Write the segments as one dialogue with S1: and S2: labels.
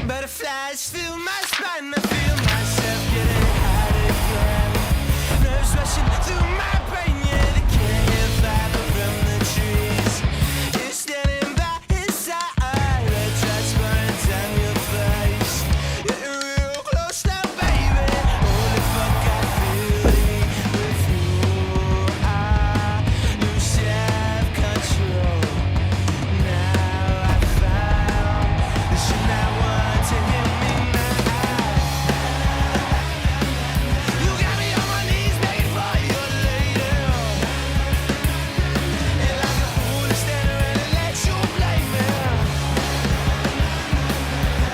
S1: Butterflies fill my spine, I feel myself getting hot again. Nerves rushing through my brain, yeah, they can't hear fiber from the trees. You're standing by his side, red drops burning down your face. Getting real close now, baby. Holy fuck, I feel it with you. I lose self-control. Now I found that you're not one to hear me now. You got me on my knees begging for your lady. And like a fool to stand around and let you blame me.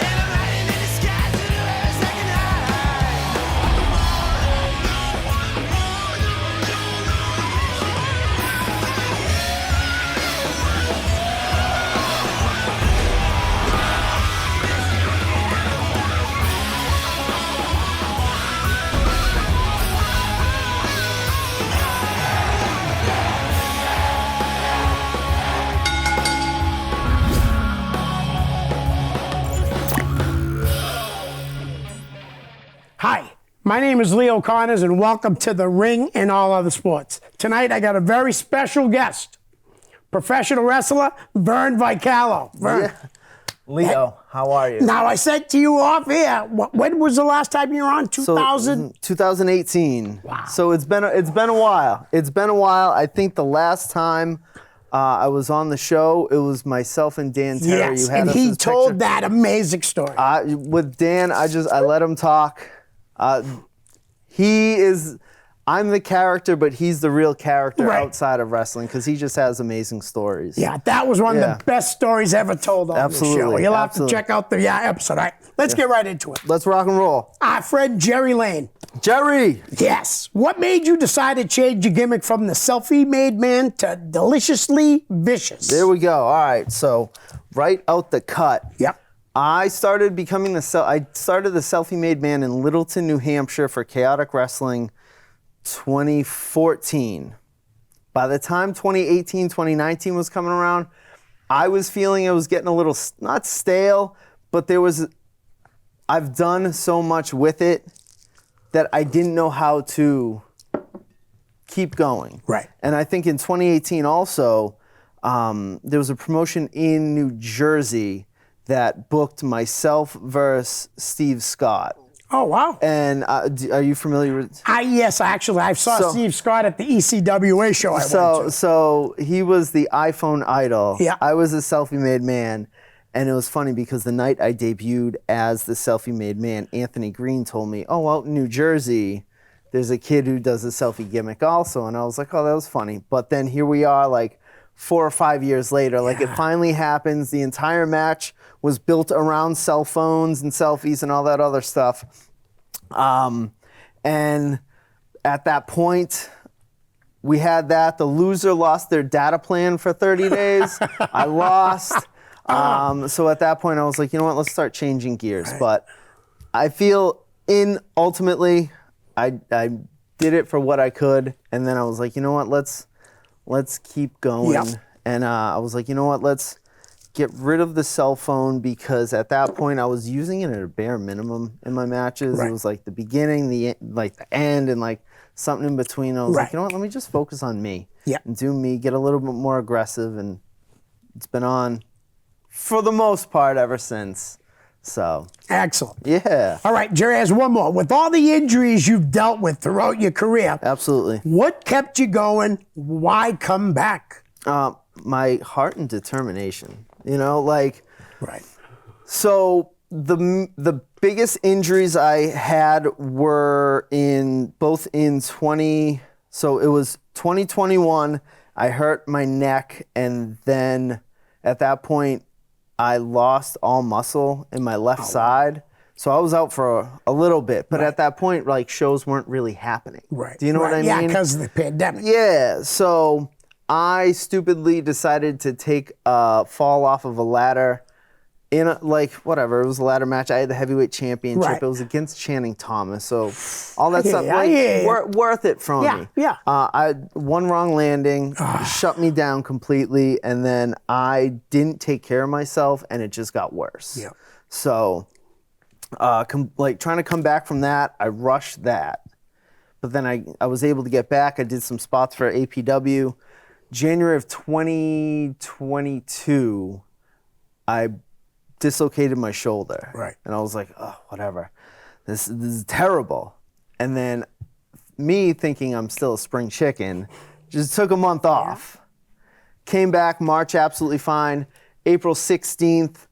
S1: And I'm riding in the sky to the heavens like an
S2: Hi, my name is Leo Connors, and welcome to The Ring and All Other Sports. Tonight, I got a very special guest, professional wrestler Vern Vicallo. Vern.
S3: Yeah. Leo, how are you?
S2: Now, I said to you off here, when was the last time you were on? 2000?
S3: 2018.
S2: Wow.
S3: So it's been a while. It's been a while. I think the last time I was on the show, it was myself and Dan Terry.
S2: Yes,
S3: You had
S2: and
S3: us
S2: he
S3: as
S2: told
S3: picture.
S2: that amazing story.
S3: With Dan, I let him talk. I'm the character, but he's the real character
S2: Right.
S3: outside of wrestling because he just has amazing stories.
S2: Yeah, that was one of
S3: Yeah.
S2: the best stories ever told on the show.
S3: Absolutely,
S2: You'll have
S3: absolutely.
S2: to check out the episode. All right, let's get right into it.
S3: Let's rock and roll.
S2: Our friend Jerry Lane.
S3: Jerry!
S2: Yes. What made you decide to change your gimmick from the selfie-made man to deliciously vicious?
S3: There we go. All right, so right out the cut.
S2: Yep.
S3: I started becoming the selfie-made man in Littleton, New Hampshire for Chaotic Wrestling 2014. By the time 2018, 2019 was coming around, I was feeling it was getting a little, not stale, but I've done so much with it that I didn't know how to keep going.
S2: Right.
S3: And I think in 2018 also, there was a promotion in New Jersey that booked myself versus Steve Scott.
S2: Oh, wow.
S3: And are you familiar with?
S2: Yes, actually, I saw Steve Scott at the ECWA show I went to.
S3: So he was the iPhone idol.
S2: Yeah.
S3: I was a selfie-made man. And it was funny because the night I debuted as the selfie-made man, Anthony Green told me, oh, out in New Jersey, there's a kid who does a selfie gimmick also. And I was like, oh, that was funny. But then here we are like 4 or 5 years later. Like it finally happens. The entire match was built around cell phones and selfies and all that other stuff. And at that point, we had that. The loser lost their data plan for 30 days. I lost. So at that point, I was like, you know what? Let's start changing gears.
S2: Right.
S3: But I feel ultimately, I did it for what I could. And then I was like, you know what? Let's keep going.
S2: Yep.
S3: And I was like, you know what? Let's get rid of the cell phone because at that point I was using it at a bare minimum in my matches.
S2: Right.
S3: It was like the beginning, the end, and like something in between. I was
S2: Right.
S3: like, you know what? Let me just focus on me.
S2: Yep.
S3: And do me, get a little bit more aggressive, and it's been on for the most part ever since. So,
S2: Excellent.
S3: yeah.
S2: All right, Jerry has one more. With all the injuries you've dealt with throughout your career,
S3: Absolutely.
S2: what kept you going? Why come back?
S3: My heart and determination, like,
S2: Right.
S3: so the biggest injuries I had were so it was 2021, I hurt my neck, and then at that point, I lost all muscle in my left side. So I was out for a little bit, but at that point, like, shows weren't really happening.
S2: Right.
S3: Do you know what I mean?
S2: Yeah, because of the pandemic.
S3: Yeah, so I stupidly decided to take a fall off of a ladder in it was a ladder match. I had the heavyweight championship.
S2: Right.
S3: It was against Channing Thomas. So all that
S2: I
S3: stuff,
S2: hear ya.
S3: worth it from me.
S2: Yeah.
S3: I one wrong landing, shut me down completely, and then I didn't take care of myself, and it just got worse.
S2: Yeah.
S3: So like trying to come back from that, I rushed that. But then I was able to get back. I did some spots for APW. January of 2022, I dislocated my shoulder.
S2: Right.
S3: And I was like, oh, whatever. This is terrible. And then me thinking I'm still a spring chicken, just took a month off. Came back March absolutely fine. April 16th,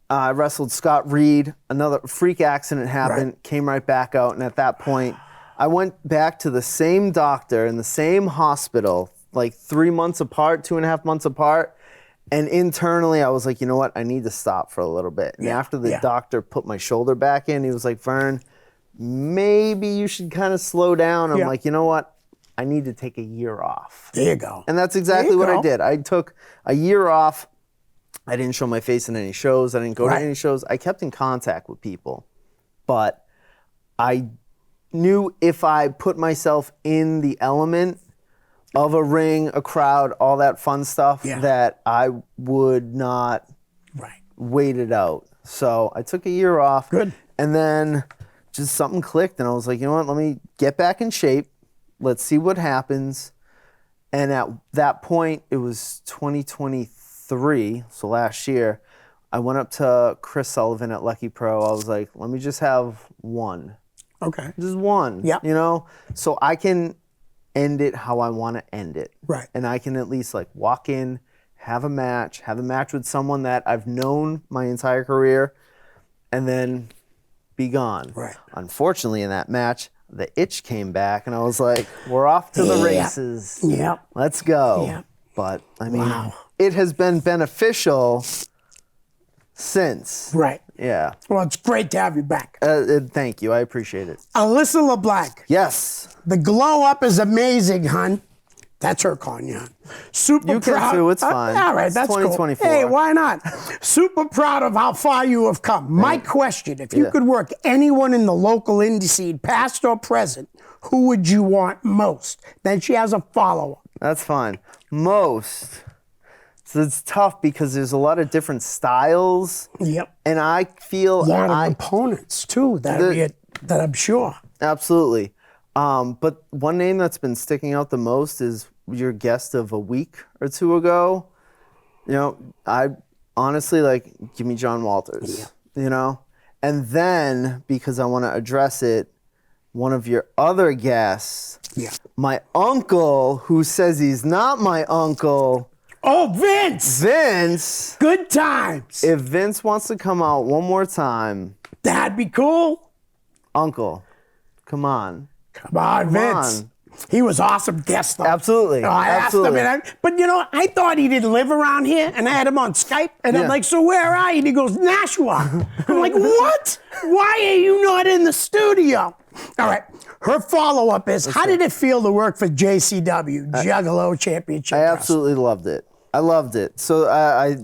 S3: I wrestled Scott Reed. Another freak accident happened, came right back out. And at that point, I went back to the same doctor in the same hospital, like 3 months apart, 2.5 months apart. And internally, I was like, you know what? I need to stop for a little bit. And after the doctor put my shoulder back in, he was like, Vern, maybe you should kind of slow down. I'm like, you know what? I need to take a year off.
S2: There you go.
S3: And that's exactly what I did. I took a year off. I didn't show my face in any shows. I didn't go to any shows. I kept in contact with people. But I knew if I put myself in the element of a ring, a crowd, all that fun stuff, that I would not wait it out. So I took a year off.
S2: Good.
S3: And then just something clicked, and I was like, you know what, let me get back in shape. Let's see what happens. And at that point, it was 2023, so last year, I went up to Chris Sullivan at Lucky Pro. I was like, let me just have one.
S2: Okay.
S3: Just one.
S2: Yeah.
S3: You know? So I can end it how I want to end it.
S2: Right.
S3: And I can at least like walk in, have a match with someone that I've known my entire career, and then be gone.
S2: Right.
S3: Unfortunately, in that match, the itch came back, and I was like, we're off to the races.
S2: Yep.
S3: Let's go.
S2: Yep.
S3: But, I mean, it has been beneficial since.
S2: Right.
S3: Yeah.
S2: Well, it's great to have you back.
S3: Thank you. I appreciate it.
S2: Alyssa LeBlanc.
S3: Yes.
S2: The glow up is amazing, hon. That's her calling you, hon. Super
S3: You can
S2: proud.
S3: too, it's fine.
S2: All right,
S3: It's
S2: that's cool.
S3: 2024.
S2: Hey, why not? Super proud of how far you have come. My question, if you could work anyone in the local indie scene, past or present, who would you want most? Then she has a follow-up.
S3: That's fine. Most. So it's tough because there's a lot of different styles.
S2: Yep.
S3: And I feel
S2: A lot of opponents, too, that I'm sure.
S3: Absolutely. But one name that's been sticking out the most is your guest of a week or two ago. You know, I honestly like, give me John Walters, you know? And then, because I want to address it, one of your other guests, my uncle, who says he's not my uncle.
S2: Oh, Vince!
S3: Vince!
S2: Good times.
S3: If Vince wants to come out one more time.
S2: That'd be cool.
S3: Uncle, come on.
S2: Come on, Vince.
S3: on.
S2: He was awesome guest, though.
S3: Absolutely.
S2: I asked him, but you know, I thought he didn't live around here, and I had him on Skype, and I'm like, so where are you? And he goes, Nashua. I'm like, what? Why are you not in the studio? All right. Her follow-up is, how did it feel to work for JCW, Juggalo Championship?
S3: I absolutely loved it. I loved it. So I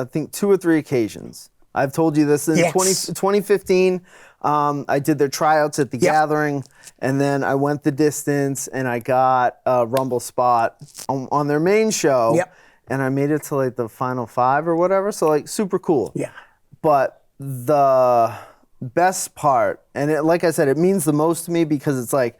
S3: think 2 or 3 occasions. I've told you this in 2015. I did their tryouts at the Gathering, and then I went the distance, and I got a Rumble spot on their main show, and I made it to like the final 5 or whatever. So like super cool.
S2: Yeah.
S3: But the best part, and like I said, it means the most to me because it's like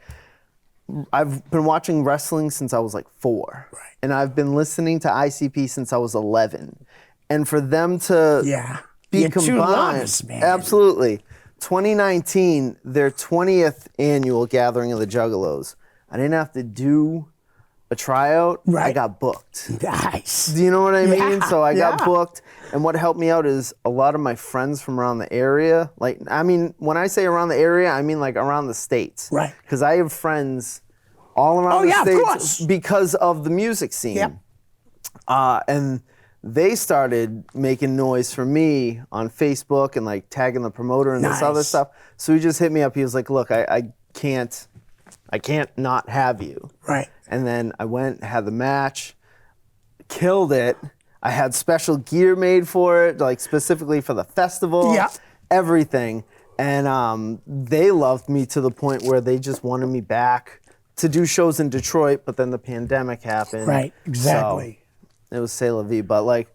S3: I've been watching wrestling since I was like 4, and I've been listening to ICP since I was 11, and for them to be combined,
S2: loves, man.
S3: Absolutely. 2019, their 20th annual Gathering of the Juggalos. I didn't have to do a tryout. I got booked.
S2: Nice.
S3: Do you know what I mean? So I got booked, and what helped me out is a lot of my friends from around the area. Like, I mean, when I say around the area, I mean like around the states.
S2: Right.
S3: Because I have friends all around the states
S2: of course.
S3: because of the music scene. And they started making noise for me on Facebook and like tagging the promoter and this other stuff. So he just hit me up. He was like, look, I can't not have you.
S2: Right.
S3: And then I went, had the match, killed it. I had special gear made for it, like specifically for the festival. Everything. And they loved me to the point where they just wanted me back to do shows in Detroit, but then the pandemic happened.
S2: Right, exactly.
S3: So it was c'est la vie, but like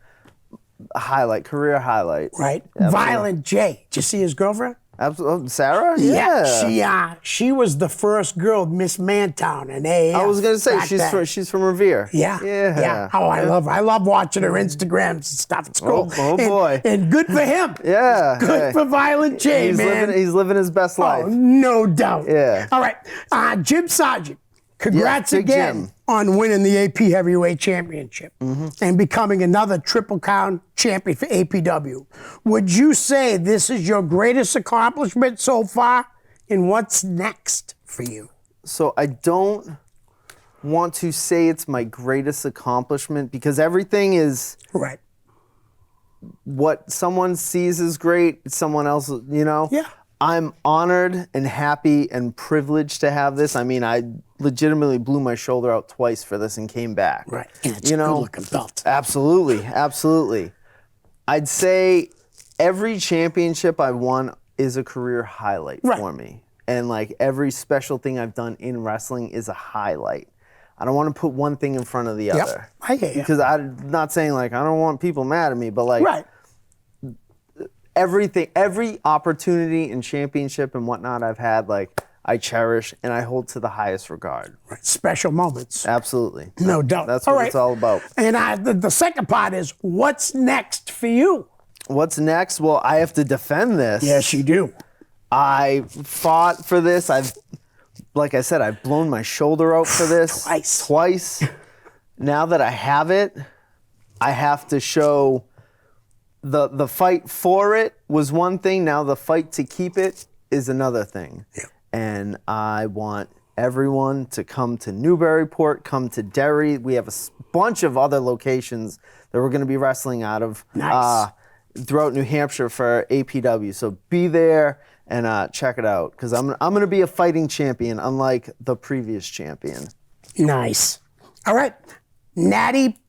S3: a highlight, career highlight.
S2: Right.
S3: Absolutely.
S2: Violent J. Did you see his girlfriend?
S3: Absolutely. Sarah?
S2: She was the first girl Miss Mantown in AAF.
S3: I was gonna say
S2: back then.
S3: she's from Revere.
S2: Yeah. Oh, I love watching her Instagrams and stuff. It's cool.
S3: Oh, boy.
S2: And good for him.
S3: Yeah.
S2: Good for Violent J, man.
S3: He's living his best life.
S2: Oh, no doubt.
S3: Yeah.
S2: All right. Jim Sargent, congrats
S3: Big
S2: again
S3: Jim.
S2: on winning the AP Heavyweight Championship and becoming another Triple Crown champion for APW. Would you say this is your greatest accomplishment so far? And what's next for you?
S3: So I don't want to say it's my greatest accomplishment because everything is
S2: Right.
S3: what someone sees as great, someone else,
S2: Yeah.
S3: I'm honored and happy and privileged to have this. I mean, I legitimately blew my shoulder out twice for this and came back.
S2: Right. And it's a good-looking belt.
S3: Absolutely. I'd say every championship I won is a career highlight for me. And like every special thing I've done in wrestling is a highlight. I don't want to put one thing in front of the other.
S2: I hear you.
S3: Because I'm not saying like I don't want people mad at me, but like everything, every opportunity and championship and whatnot I've had, like I cherish and I hold to the highest regard.
S2: Right. Special moments.
S3: Absolutely.
S2: No doubt.
S3: That's what it's all about.
S2: And the second part is, what's next for you?
S3: What's next? Well, I have to defend this.
S2: Yes, you do.
S3: I fought for this. Like I said, I've blown my shoulder out for this. Twice. Now that I have it, I have to show the fight for it was one thing. Now the fight to keep it is another thing.
S2: Yeah.
S3: And I want everyone to come to Newburyport, come to Derry. We have a bunch of other locations that we're going to be wrestling out of throughout New Hampshire for APW. So be there and check it out because I'm going to be a fighting champion, unlike the previous champion.
S2: Nice. All right. Natty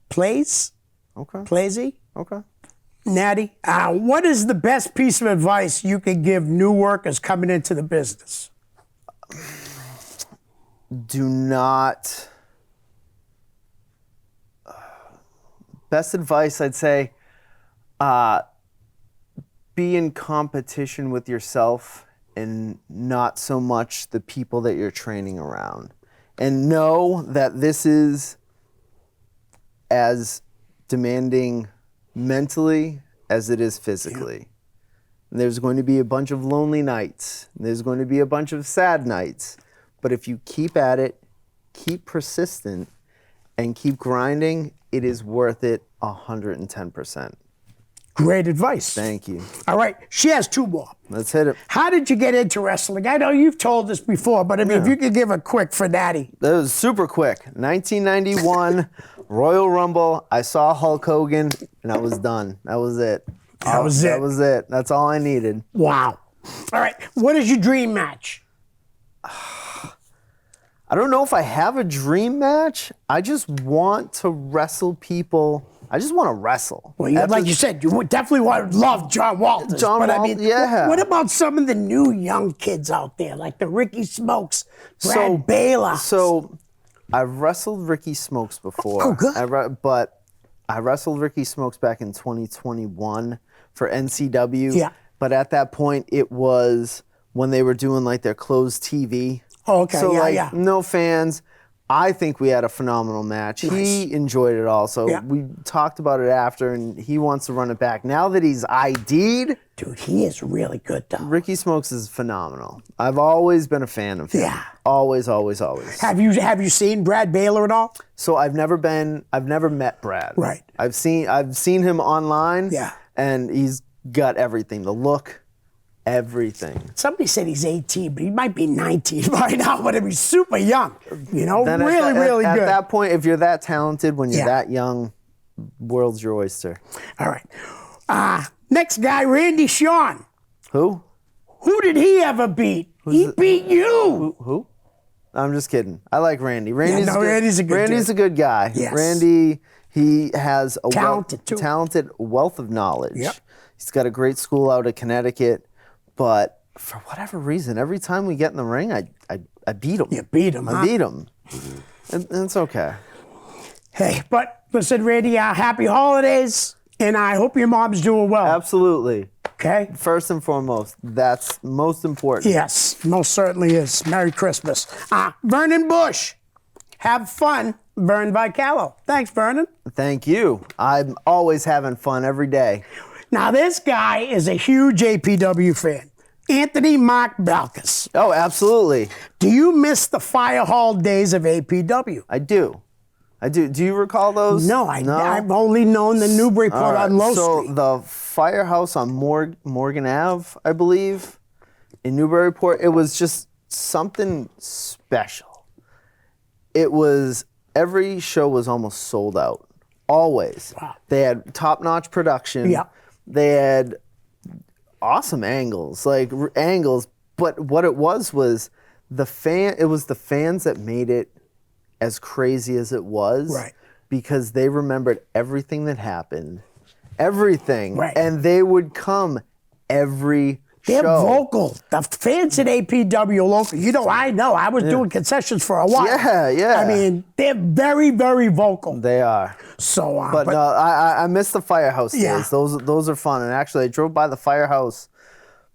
S2: Plays.
S3: Okay.
S2: Plazy.
S3: Okay.
S2: Natty, what is the best piece of advice you could give new workers coming into the business?
S3: Do not. Best advice, I'd say, be in competition with yourself and not so much the people that you're training around. And know that this is as demanding mentally as it is physically. And there's going to be a bunch of lonely nights. There's going to be a bunch of sad nights. But if you keep at it, keep persistent, and keep grinding, it is worth it 110%.
S2: Great advice.
S3: Thank you.
S2: All right. She has two more.
S3: Let's hit it.
S2: How did you get into wrestling? I know you've told this before, but I mean, if you could give a quick for Natty.
S3: That was super quick. 1991, Royal Rumble. I saw Hulk Hogan, and I was done. That was it.
S2: That was it.
S3: That was it. That's all I needed.
S2: Wow. All right. What is your dream match?
S3: I don't know if I have a dream match. I just want to wrestle people. I just want to wrestle.
S2: Well, like you said, you would definitely love John Walters. What about some of the new young kids out there, like the Ricky Smokes, Brad Baylor?
S3: So, I've wrestled Ricky Smokes before.
S2: Oh, good.
S3: But I wrestled Ricky Smokes back in 2021 for NCW.
S2: Yeah.
S3: But at that point, it was when they were doing like their closed TV.
S2: Oh, okay.
S3: So no fans. I think we had a phenomenal match.
S2: Nice.
S3: He enjoyed it also. We talked about it after, and he wants to run it back. Now that he's ID'd.
S2: Dude, he is really good, though.
S3: Ricky Smokes is phenomenal. I've always been a fan of him.
S2: Yeah.
S3: Always.
S2: Have you seen Brad Baylor at all?
S3: So I've never met Brad.
S2: Right.
S3: I've seen him online.
S2: Yeah.
S3: And he's got everything. The look, everything.
S2: Somebody said he's 18, but he might be 19 by now, but he's super young. You know,
S3: Then
S2: really good.
S3: At that point, if you're that talented, when you're that young, world's your oyster.
S2: All right. Next guy, Randy Shawn.
S3: Who?
S2: Who did he ever beat? He beat you.
S3: Who? I'm just kidding. I like Randy. Randy's
S2: a good
S3: guy.
S2: Yes.
S3: Randy, he has a
S2: talented
S3: wealth of knowledge.
S2: Yep.
S3: He's got a great school out of Connecticut, but for whatever reason, every time we get in the ring, I beat him.
S2: You beat him,
S3: I beat him. And it's okay.
S2: Hey, but listen, Randy, happy holidays, and I hope your mom's doing well.
S3: Absolutely.
S2: Okay?
S3: First and foremost, that's most important.
S2: Yes, most certainly is. Merry Christmas. Vernon Bush. Have fun, Vern Vicallo. Thanks, Vernon.
S3: Thank you. I'm always having fun every day.
S2: Now, this guy is a huge APW fan. Anthony Mark Balkus.
S3: Oh, absolutely.
S2: Do you miss the fire hall days of APW?
S3: I do. Do you recall those?
S2: No, I've only known the Newburyport
S3: All right,
S2: on Low
S3: so
S2: Street.
S3: the firehouse on Morgan Ave, I believe, in Newburyport, it was just something special. It was, every show was almost sold out. Always.
S2: Wow.
S3: They had top-notch production.
S2: Yeah.
S3: They had awesome angles, but what it was the fans that made it as crazy as it was,
S2: Right.
S3: because they remembered everything that happened, everything,
S2: Right.
S3: and they would come every
S2: They're
S3: show.
S2: vocal. The fans at APW local. I was doing concessions for a while.
S3: Yeah.
S2: I mean, they're very, very vocal.
S3: They are.
S2: So,
S3: But no, I miss the firehouse days.
S2: Yeah.
S3: Those are fun. And actually, I drove by the firehouse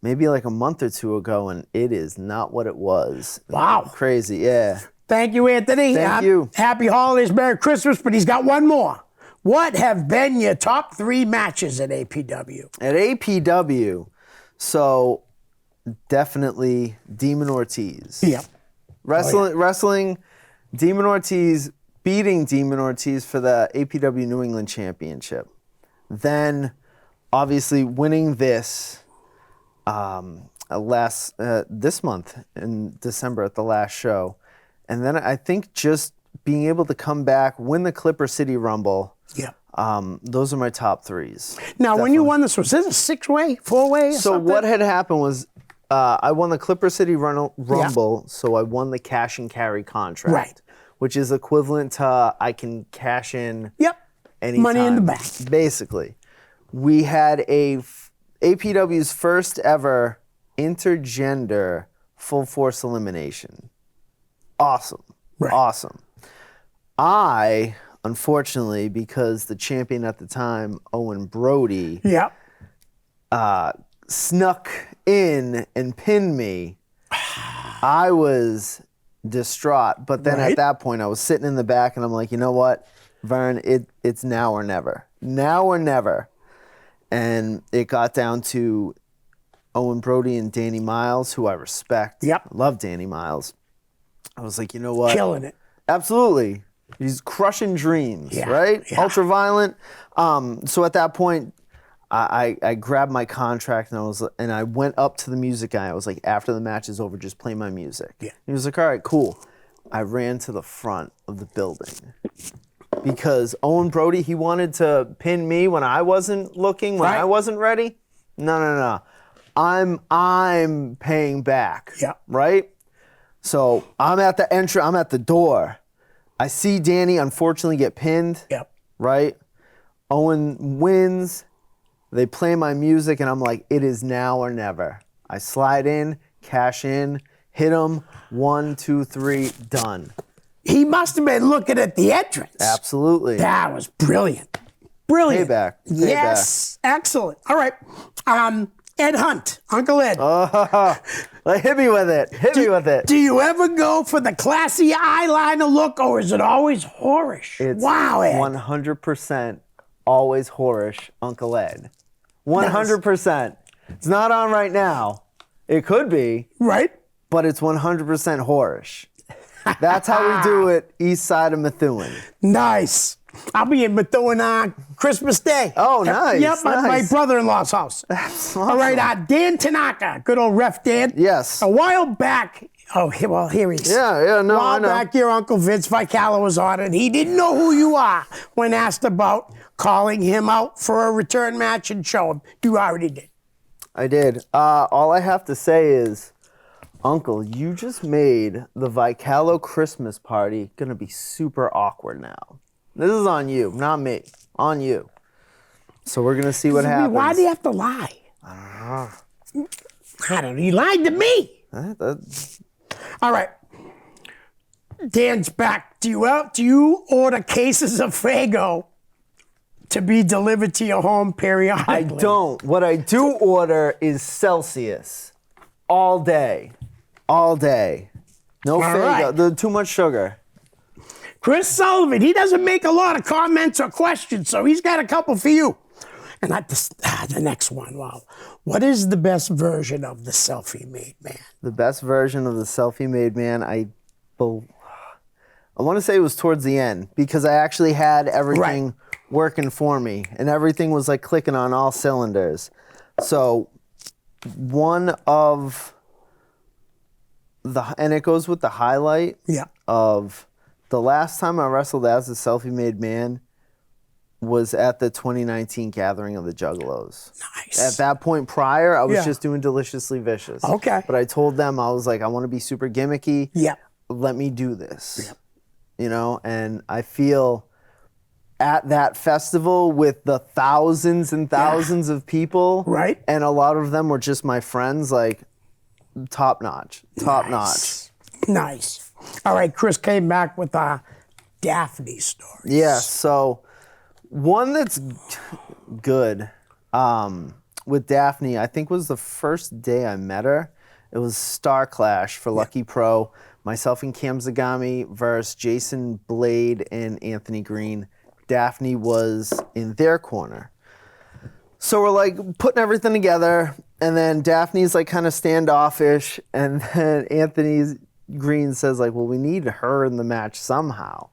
S3: maybe like a month or two ago, and it is not what it was.
S2: Wow.
S3: Crazy, yeah.
S2: Thank you, Anthony.
S3: Thank you.
S2: Happy holidays, Merry Christmas, but he's got one more. What have been your top 3 matches at APW?
S3: At APW, so definitely Demon Ortiz.
S2: Yeah.
S3: Wrestling, Demon Ortiz, beating Demon Ortiz for the APW New England Championship. Then, obviously, winning this this month in December at the last show. And then I think just being able to come back, win the Clipper City Rumble.
S2: Yeah.
S3: Those are my top 3s.
S2: Now, when you won this, was this a 6-way, 4-way?
S3: So what had happened was I won the Clipper City Rumble, so I won the cash and carry contract,
S2: Right.
S3: which is equivalent to I can cash in
S2: Yep.
S3: anytime.
S2: Money in the bank.
S3: Basically. We had APW's first ever intergender full force elimination. Awesome.
S2: Right.
S3: Awesome. I, unfortunately, because the champion at the time, Owen Brody,
S2: Yep.
S3: snuck in and pinned me, I was distraught. But then
S2: Right.
S3: at that point, I was sitting in the back and I'm like, you know what, Vern, it's now or never. Now or never. And it got down to Owen Brody and Danny Miles, who I respect.
S2: Yep.
S3: I love Danny Miles. I was like, you know what?
S2: Killing it.
S3: Absolutely. He's crushing dreams,
S2: Yeah,
S3: right?
S2: yeah.
S3: Ultra-violent. So at that point, I grabbed my contract and I went up to the music guy. I was like, after the match is over, just play my music.
S2: Yeah.
S3: He was like, all right, cool. I ran to the front of the building because Owen Brody, he wanted to pin me when I wasn't looking, when
S2: Right.
S3: I wasn't ready. No. I'm paying back.
S2: Yeah.
S3: Right? So I'm at the entry. I'm at the door. I see Danny unfortunately get pinned.
S2: Yep.
S3: Right? Owen wins. They play my music, and I'm like, it is now or never. I slide in, cash in, hit him. 1, 2, 3, done.
S2: He must have been looking at the entrance.
S3: Absolutely.
S2: That was brilliant. Brilliant.
S3: Payback.
S2: Yes. Excellent. All right. Ed Hunt, Uncle Ed.
S3: Hit me with it. Hit me with it.
S2: Do you ever go for the classy eyeliner look, or is it always whorish?
S3: It's
S2: Wow, Ed.
S3: 100% always whorish, Uncle Ed. 100%. It's not on right now. It could be,
S2: Right?
S3: but it's 100% whorish. That's how we do it east side of Methuen.
S2: Nice. I'll be in Methuen on Christmas Day.
S3: Oh, nice,
S2: Yep, at my
S3: nice.
S2: brother-in-law's house.
S3: That's
S2: All right,
S3: awesome.
S2: Dan Tanaka, good old Ref Dan.
S3: Yes.
S2: A while back, well, here he is.
S3: Yeah, no,
S2: A while
S3: I know.
S2: back, your Uncle Vince Vicallo was on, and he didn't know who you are when asked about calling him out for a return match and show him. You already did.
S3: I did. All I have to say is, Uncle, you just made the Vicallo Christmas party gonna be super awkward now. This is on you, not me. On you. So we're gonna see what happens.
S2: Why do you have to lie? I don't know. You lied to me. All right. Dan's back. Do you order cases of Fago to be delivered to your home periodically.
S3: I don't. What I do order is Celsius. All day. All day. No
S2: right.
S3: Faygo. Too much sugar.
S2: Chris Sullivan, he doesn't make a lot of comments or questions, so he's got a couple for you. And the next one, wow. What is the best version of the selfie-made man?
S3: The best version of the selfie-made man, I want to say it was towards the end, because I actually had everything working for me, and everything was like clicking on all cylinders. So one of and it goes with the highlight of the last time I wrestled as a selfie-made man was at the 2019 gathering of the Juggalos.
S2: Nice.
S3: At that point prior, I was just doing Deliciously Vicious.
S2: Okay.
S3: But I told them, I was like, I want to be super gimmicky.
S2: Yeah.
S3: Let me do this.
S2: Yep.
S3: You know, and I feel at that festival with the thousands and thousands of people,
S2: right?
S3: And a lot of them were just my friends, like top notch.
S2: Nice. All right, Chris came back with a Daphne story.
S3: Yeah, so one that's good with Daphne, I think was the first day I met her. It was Star Clash for Lucky Pro. Myself and Cam Zagami versus Jason Blade and Anthony Green. Daphne was in their corner. So we're like putting everything together, and then Daphne's like kind of standoffish, and then Anthony Green says like, well, we need her in the match somehow.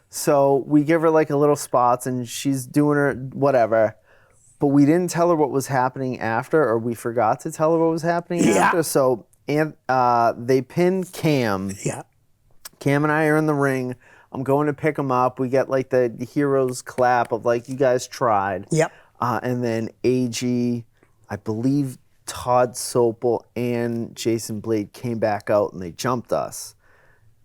S3: So we give her like a little spots, and she's doing her whatever. But we didn't tell her what was happening after, or we forgot to tell her what was happening after. So they pinned Cam.
S2: Yeah.
S3: Cam and I are in the ring. I'm going to pick him up. We get like the hero's clap of like, you guys tried.
S2: Yep.
S3: And then AG, I believe Todd Sopel and Jason Blade came back out and they jumped us.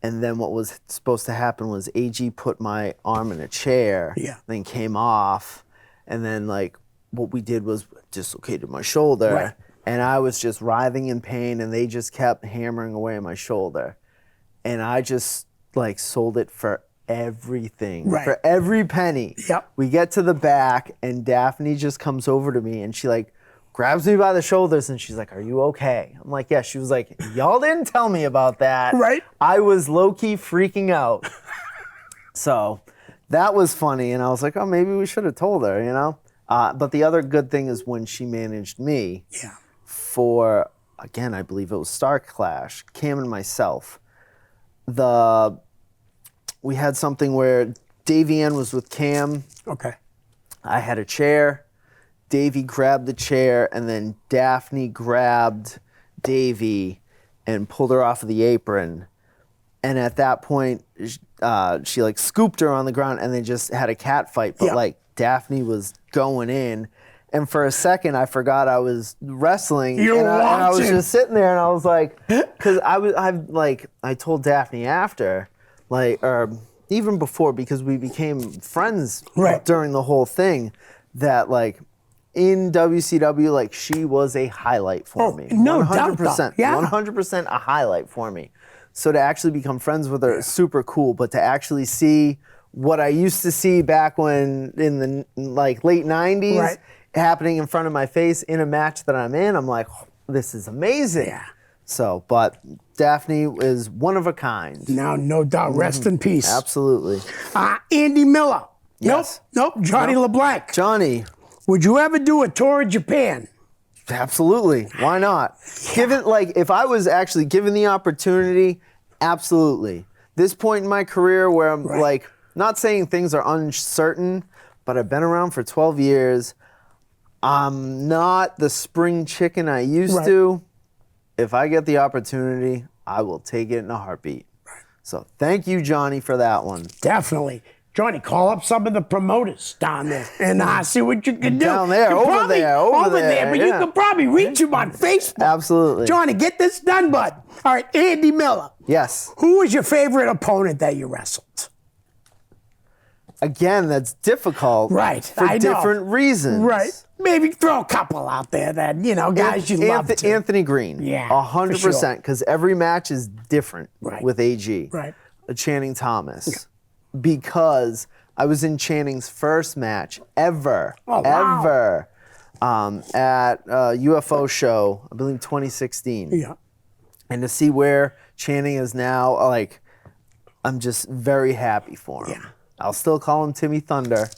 S3: And then what was supposed to happen was AG put my arm in a chair, then came off. And then like what we did was dislocated my shoulder.
S2: Right.
S3: And I was just writhing in pain, and they just kept hammering away at my shoulder. And I just like sold it for everything, for every penny.
S2: Yep.
S3: We get to the back, and Daphne just comes over to me, and she like grabs me by the shoulders, and she's like, "Are you okay?" I'm like, "Yeah." She was like, "Y'all didn't tell me about that."
S2: Right.
S3: I was low-key freaking out. So that was funny, and I was like, "Oh, maybe we should have told her," you know? But the other good thing is when she managed me for, again, I believe it was Star Clash, Cam and myself. We had something where Davey Ann was with Cam.
S2: Okay.
S3: I had a chair. Davey grabbed the chair, and then Daphne grabbed Davey and pulled her off of the apron. And at that point, she like scooped her on the ground, and they just had a cat fight. But like Daphne was going in. And for a second, I forgot I was wrestling.
S2: And
S3: I was just sitting there, and I was like, because I told Daphne after, like, or even before, because we became friends during the whole thing, that like in WCW, like she was a highlight for me.
S2: No doubt.
S3: 100% a highlight for me. So to actually become friends with her is super cool, but to actually see what I used to see back when in the like late 90s happening in front of my face in a match that I'm in, I'm like, oh, this is amazing.
S2: Yeah.
S3: So, but Daphne is one of a kind.
S2: No doubt. Rest in peace.
S3: Absolutely.
S2: Andy Miller.
S3: Yes.
S2: Nope. Johnny LeBlanc.
S3: Johnny.
S2: Would you ever do a tour of Japan?
S3: Absolutely. Why not? Given, like, if I was actually given the opportunity, absolutely. This point in my career where I'm like, not saying things are uncertain, but I've been around for 12 years. I'm not the spring chicken I used to. If I get the opportunity, I will take it in a heartbeat. So thank you, Johnny, for that one.
S2: Definitely. Johnny, call up some of the promoters down there and see what you can do.
S3: Down there, over there.
S2: But you can probably reach him on Facebook.
S3: Absolutely.
S2: Johnny, get this done, bud. All right, Andy Miller.
S3: Yes.
S2: Who was your favorite opponent that you wrestled?
S3: Again, that's difficult.
S2: Right.
S3: For different reasons.
S2: Right. Maybe throw a couple out there that, you know, guys you love to.
S3: Anthony Green.
S2: Yeah.
S3: 100%. Because every match is different with AG.
S2: Right.
S3: Channing Thomas. Yeah. Because I was in Channing's first match ever,
S2: Oh, wow.
S3: ever, at a UFO show, I believe 2016.
S2: Yeah.
S3: And to see where Channing is now, like, I'm just very happy for him.
S2: Yeah.
S3: I'll still call him Timmy Thunder.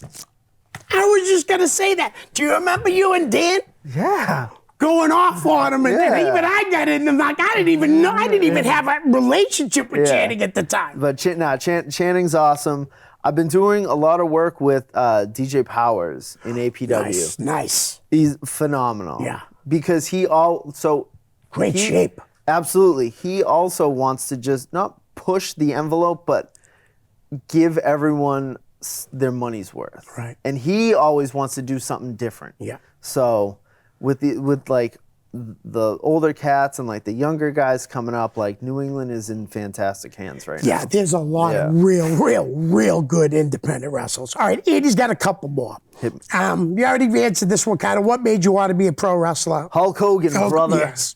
S2: I was just gonna say that. Do you remember you and Dan
S3: Yeah.
S2: going off on him? And then
S3: Yeah.
S2: even I got in, and like I didn't even know. I didn't even have a relationship with
S3: Yeah.
S2: Channing at the time.
S3: But Channing's awesome. I've been doing a lot of work with DJ Powers in APW.
S2: Nice.
S3: He's phenomenal.
S2: Yeah.
S3: Because
S2: Great shape.
S3: Absolutely. He also wants to just not push the envelope, but give everyone their money's worth.
S2: Right.
S3: And he always wants to do something different.
S2: Yeah.
S3: So with like the older cats and like the younger guys coming up, like New England is in fantastic hands right now.
S2: Yeah, there's a lot
S3: Yeah.
S2: of real good independent wrestlers. All right, Andy's got a couple more.
S3: Hit me.
S2: You already answered this one, kind of. What made you want to be a pro wrestler?
S3: Hulk Hogan, brother.
S2: Yes.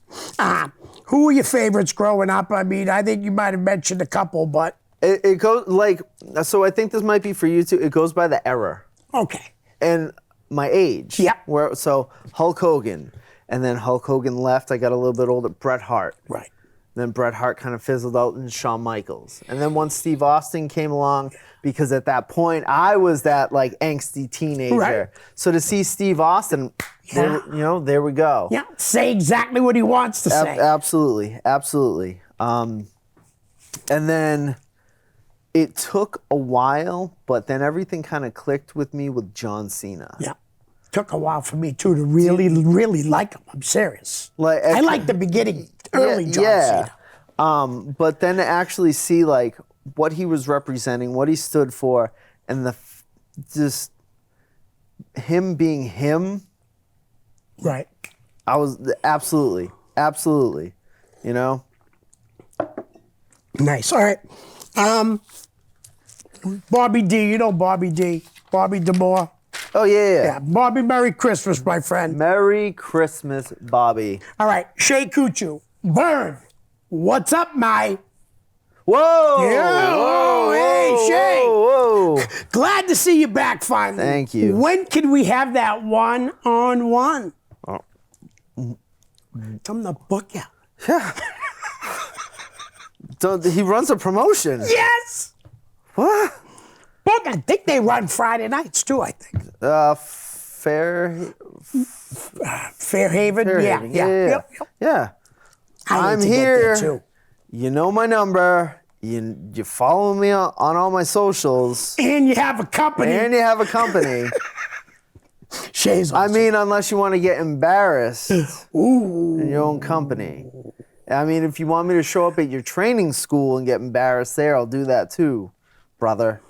S2: Who were your favorites growing up? I mean, I think you might have mentioned a couple, but
S3: It goes like, so I think this might be for you too. It goes by the era
S2: okay.
S3: and my age.
S2: Yeah.
S3: So Hulk Hogan, and then Hulk Hogan left. I got a little bit older. Bret Hart.
S2: Right.
S3: Then Bret Hart kind of fizzled out, and Shawn Michaels. And then once Steve Austin came along, because at that point I was that like angsty teenager.
S2: Right.
S3: So to see Steve Austin,
S2: Yeah.
S3: there we go.
S2: Yeah, say exactly what he wants to say.
S3: Absolutely, absolutely. And then it took a while, but then everything kind of clicked with me with John Cena.
S2: Yeah. Took a while for me, too, to really like him. I'm serious.
S3: Like,
S2: I like the beginning, early John Cena.
S3: But then to actually see like what he was representing, what he stood for, and just him being him,
S2: Right.
S3: I was absolutely, you know.
S2: Nice. All right. Bobby D, you know Bobby D. Bobby DeMore.
S3: Oh yeah.
S2: Yeah, Bobby, Merry Christmas, my friend.
S3: Merry Christmas, Bobby.
S2: All right, Shay Kuchu. Vern, what's up, my?
S3: Whoa!
S2: Yeah,
S3: Whoa!
S2: hey, Shay.
S3: Whoa!
S2: Glad to see you back finally.
S3: Thank you.
S2: When can we have that one-on-one?
S3: Oh.
S2: Tell him to book you.
S3: Yeah. So he runs a promotion.
S2: Yes!
S3: What?
S2: Book, I think they run Friday nights, too, I think.
S3: Fairhaven.
S2: Fairhaven? Yeah. Yep.
S3: Yeah.
S2: I need
S3: I'm
S2: to get
S3: here.
S2: there, too.
S3: You know my number. You follow me on all my socials.
S2: And you have a company.
S3: And you have a company.
S2: Shay's
S3: I
S2: awesome.
S3: mean, unless you want to get embarrassed
S2: Ooh.
S3: in your own company. I mean, if you want me to show up at your training school and get embarrassed there, I'll do that too, brother.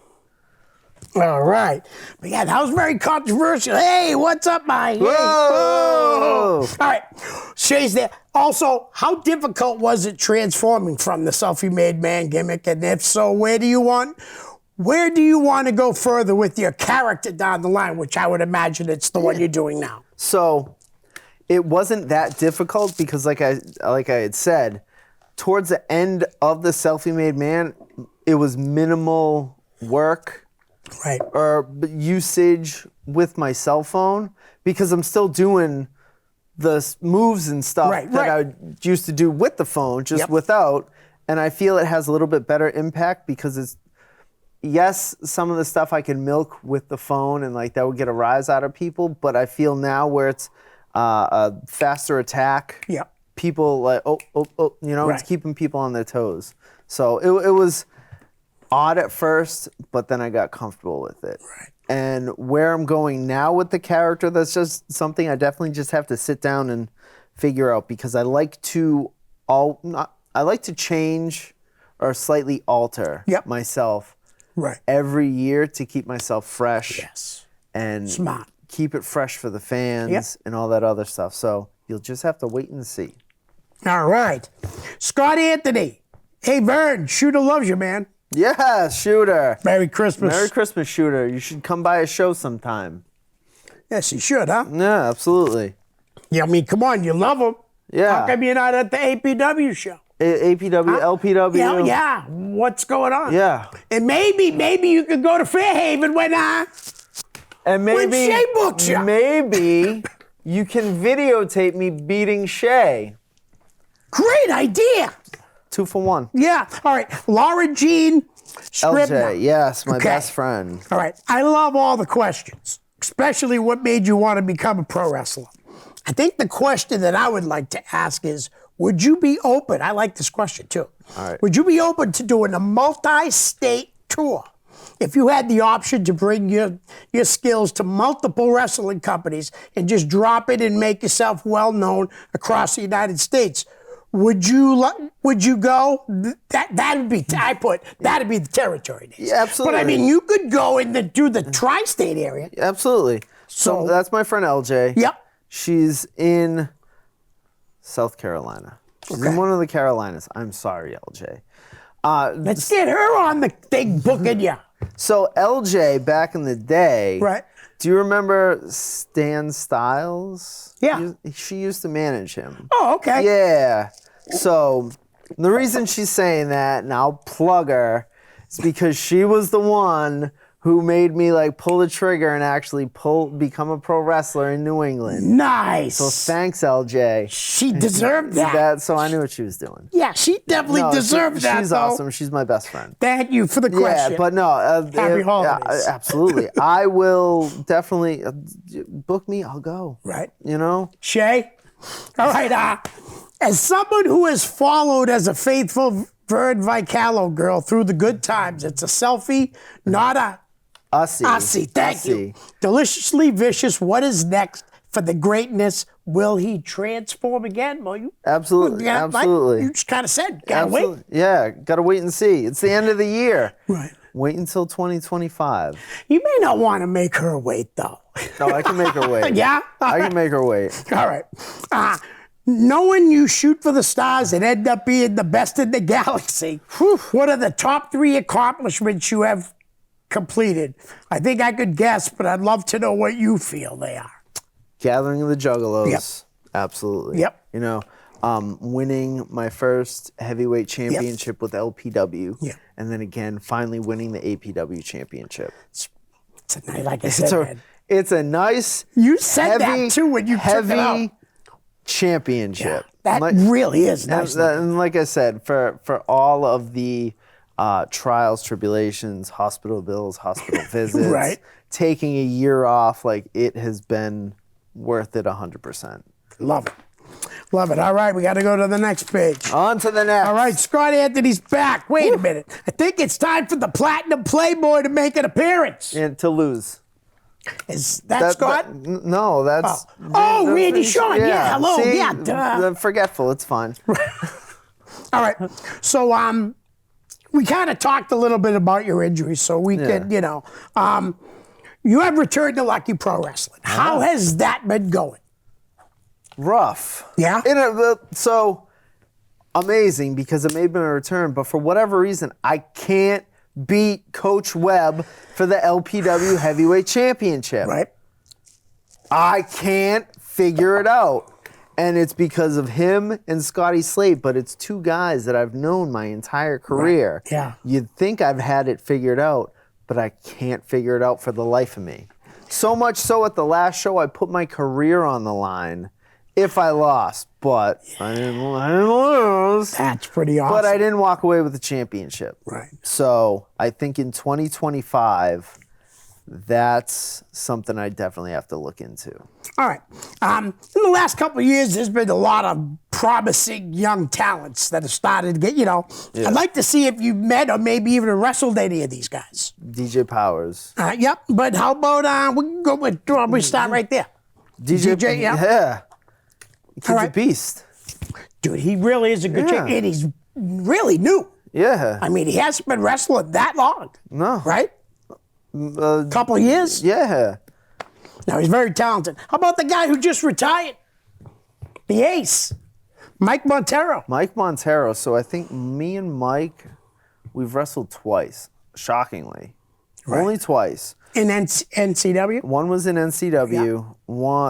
S2: All right. But yeah, that was very controversial. Hey, what's up, my?
S3: Whoa!
S2: All right. Shay's there. Also, how difficult was it transforming from the selfie-made man gimmick? And if so, where do you want to go further with your character down the line, which I would imagine it's the one you're doing now?
S3: So it wasn't that difficult because like I had said, towards the end of the selfie-made man, it was minimal work.
S2: Right.
S3: Or usage with my cell phone because I'm still doing the moves and stuff that I used to do with the phone, just without. And I feel it has a little bit better impact because it's, yes, some of the stuff I can milk with the phone and like that would get a rise out of people, but I feel now where it's a faster attack, people like, it's keeping people on their toes. So it was odd at first, but then I got comfortable with it.
S2: Right.
S3: And where I'm going now with the character, that's just something I definitely just have to sit down and figure out because I like to change or slightly alter myself every year to keep myself fresh.
S2: Yes.
S3: And
S2: smart.
S3: Keep it fresh for the fans and all that other stuff. So you'll just have to wait and see.
S2: All right. Scott Anthony. Hey, Vern, Shooter loves you, man.
S3: Yeah, Shooter.
S2: Merry Christmas.
S3: Merry Christmas, Shooter. You should come by a show sometime.
S2: Yes, you should, huh?
S3: Yeah, absolutely.
S2: Yeah, I mean, come on, you love him.
S3: Yeah.
S2: How come you're not at the APW show?
S3: APW, LPW.
S2: Yeah. What's going on?
S3: Yeah.
S2: And maybe you could go to Fairhaven when
S3: And
S2: when
S3: maybe
S2: Shay books you.
S3: maybe you can videotape me beating Shay.
S2: Great idea.
S3: 2 for 1.
S2: Yeah. All right. Laura Jean Scribner.
S3: LJ, yes, my
S2: Okay.
S3: best friend.
S2: All right. I love all the questions, especially what made you want to become a pro wrestler. I think the question that I would like to ask is, would you be open? I like this question too.
S3: All right.
S2: Would you be open to doing a multi-state tour if you had the option to bring your skills to multiple wrestling companies and just drop it and make yourself well known across the United States? Would you go? That'd be the territory. Days.
S3: Yeah, absolutely.
S2: But I mean, you could go and do the tri-state area.
S3: Absolutely. So that's my friend LJ.
S2: Yep.
S3: She's in South Carolina. She's in
S2: Okay.
S3: one of the Carolinas. I'm sorry, LJ.
S2: Let's get her on the thing booking you.
S3: So LJ, back in the day,
S2: Right.
S3: do you remember Stan Styles?
S2: Yeah.
S3: She used to manage him.
S2: Oh, okay.
S3: Yeah. So the reason she's saying that, and I'll plug her, is because she was the one who made me like pull the trigger and actually become a pro wrestler in New England.
S2: Nice.
S3: So thanks, LJ.
S2: She deserved that.
S3: So I knew what she was doing.
S2: Yeah, she definitely
S3: No,
S2: deserved that.
S3: She's
S2: though.
S3: awesome. She's my best friend.
S2: Thank you for the question.
S3: Yeah, but no.
S2: Happy holidays.
S3: Absolutely. I will definitely book me. I'll go.
S2: Right.
S3: You know?
S2: Shay? All right. As someone who has followed as a faithful Vern Vicallo girl through the good times, it's a selfie, not a
S3: Ussie.
S2: Thank you. Deliciously vicious. What is next for the greatness? Will he transform again? Well, you
S3: Absolutely.
S2: yeah,
S3: Absolutely.
S2: Like you just kind of said. Gotta
S3: Absolutely.
S2: wait.
S3: Yeah, gotta wait and see. It's the end of the year.
S2: Right.
S3: Wait until 2025.
S2: You may not want to make her wait, though.
S3: No, I can make her wait.
S2: Yeah?
S3: I can make her wait.
S2: All right. Knowing you shoot for the stars and end up being the best in the galaxy, what are the top 3 accomplishments you have completed? I think I could guess, but I'd love to know what you feel they are.
S3: Gathering of the Juggalos.
S2: Yep.
S3: Absolutely.
S2: Yep.
S3: You know, winning my first heavyweight championship with LPW.
S2: Yep.
S3: And then again, finally winning the APW championship.
S2: It's a night, like I said, man.
S3: It's a nice,
S2: You said
S3: heavy,
S2: that too when you took it out.
S3: heavy championship.
S2: That really is nice.
S3: And like I said, for all of the trials, tribulations, hospital bills, hospital visits,
S2: Right.
S3: taking a year off, like it has been worth it 100%.
S2: Love it. Love it. All right, we got to go to the next page.
S3: On to the next.
S2: All right, Scott Anthony's back. Wait a minute. I think it's time for the Platinum Playboy to make an appearance.
S3: And to lose.
S2: Is that Scott?
S3: No, that's.
S2: Oh, Randy Shawn. Yeah, hello.
S3: See,
S2: Yeah, duh.
S3: the forgetful. It's fine.
S2: All right. So, we kind of talked a little bit about your injuries, so we can, you know, you have returned to Lucky Pro Wrestling. How has that been going?
S3: Rough.
S2: Yeah?
S3: So amazing because it made me a return, but for whatever reason, I can't beat Coach Webb for the LPW Heavyweight Championship.
S2: Right.
S3: I can't figure it out. And it's because of him and Scotty Slate, but it's 2 guys that I've known my entire career.
S2: Right. Yeah.
S3: You'd think I've had it figured out, but I can't figure it out for the life of me. So much so at the last show, I put my career on the line if I lost, but I didn't lose.
S2: That's pretty awesome.
S3: But I didn't walk away with the championship.
S2: Right.
S3: So I think in 2025, that's something I definitely have to look into.
S2: All right. In the last couple of years, there's been a lot of promising young talents that have started to get, you know.
S3: Yeah.
S2: I'd like to see if you've met or maybe even wrestled any of these guys.
S3: DJ Powers.
S2: Yep. But how about we can go with, we start right there. DJ, yeah.
S3: Yeah. Kid's
S2: All right.
S3: a beast.
S2: Dude, he really is a good champ, and he's really new.
S3: Yeah.
S2: I mean, he hasn't been wrestling that long.
S3: No.
S2: Right? Couple of years?
S3: Yeah.
S2: No, he's very talented. How about the guy who just retired? The ace, Mike Montero.
S3: Mike Montero. So I think me and Mike, we've wrestled twice, shockingly.
S2: Right.
S3: Only twice.
S2: In NCW?
S3: One was in NCW.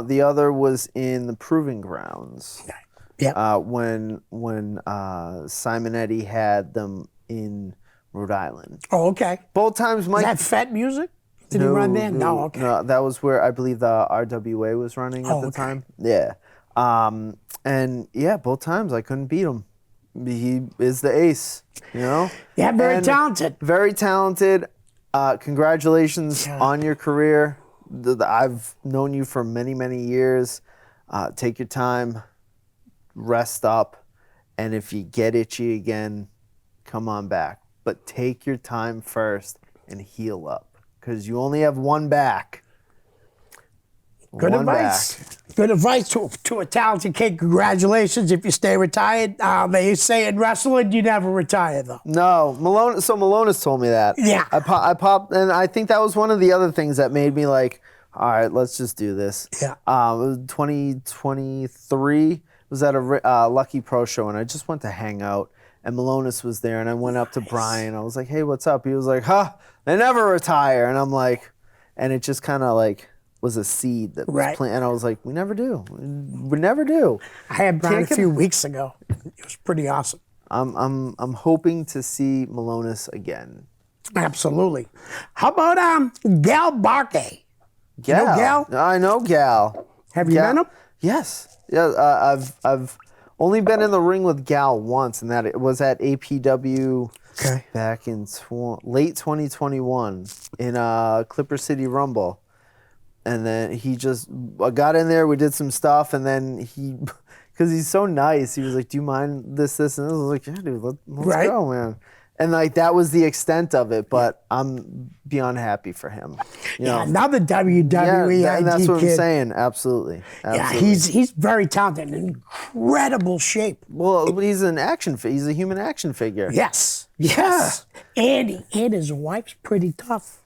S3: The other was in the Proving Grounds.
S2: Yeah.
S3: When Simonetti had them in Rhode Island.
S2: Oh, okay.
S3: Both times, Mike.
S2: Is that Fett music? Did he run there? No, okay.
S3: No, that was where I believe the RWA was running at the time. Yeah. And yeah, both times I couldn't beat him. He is the ace, you know?
S2: Yeah, very talented.
S3: Very talented. Congratulations on your career. I've known you for many, many years. Take your time, rest up, and if you get itchy again, come on back. But take your time first and heal up, because you only have one back.
S2: Good advice. Good advice to a talented kid. Congratulations if you stay retired. They say in wrestling, you never retire, though.
S3: No, Malone. So Malonis told me that.
S2: Yeah.
S3: I popped, and I think that was one of the other things that made me like, all right, let's just do this.
S2: Yeah.
S3: It was 2023. Was at a Lucky Pro show, and I just went to hang out. And Malonis was there, and I went up to Brian. I was like, hey, what's up? He was like, they never retire. And I'm like, and it just kind of like was a seed that was planted. And I was like, we never do. We never do.
S2: I had Brian a few weeks ago. It was pretty awesome.
S3: I'm hoping to see Malonis again.
S2: Absolutely. How about Gal Barkay?
S3: Gal.
S2: You know Gal?
S3: I know Gal.
S2: Have you met him?
S3: Yes. Yeah. I've only been in the ring with Gal once, and that it was at APW back in late 2021 in Clipper City Rumble. And then I got in there, we did some stuff, and then because he's so nice, he was like, do you mind this, and this? I was like, yeah, dude, let's go, man. And like that was the extent of it, but I'm beyond happy for him. You know?
S2: Another WWE
S3: and that's what
S2: kid.
S3: I'm saying. Absolutely.
S2: Yeah, he's very talented, in incredible shape.
S3: Well, he's an he's a human action figure.
S2: Yes. And his wife's pretty tough.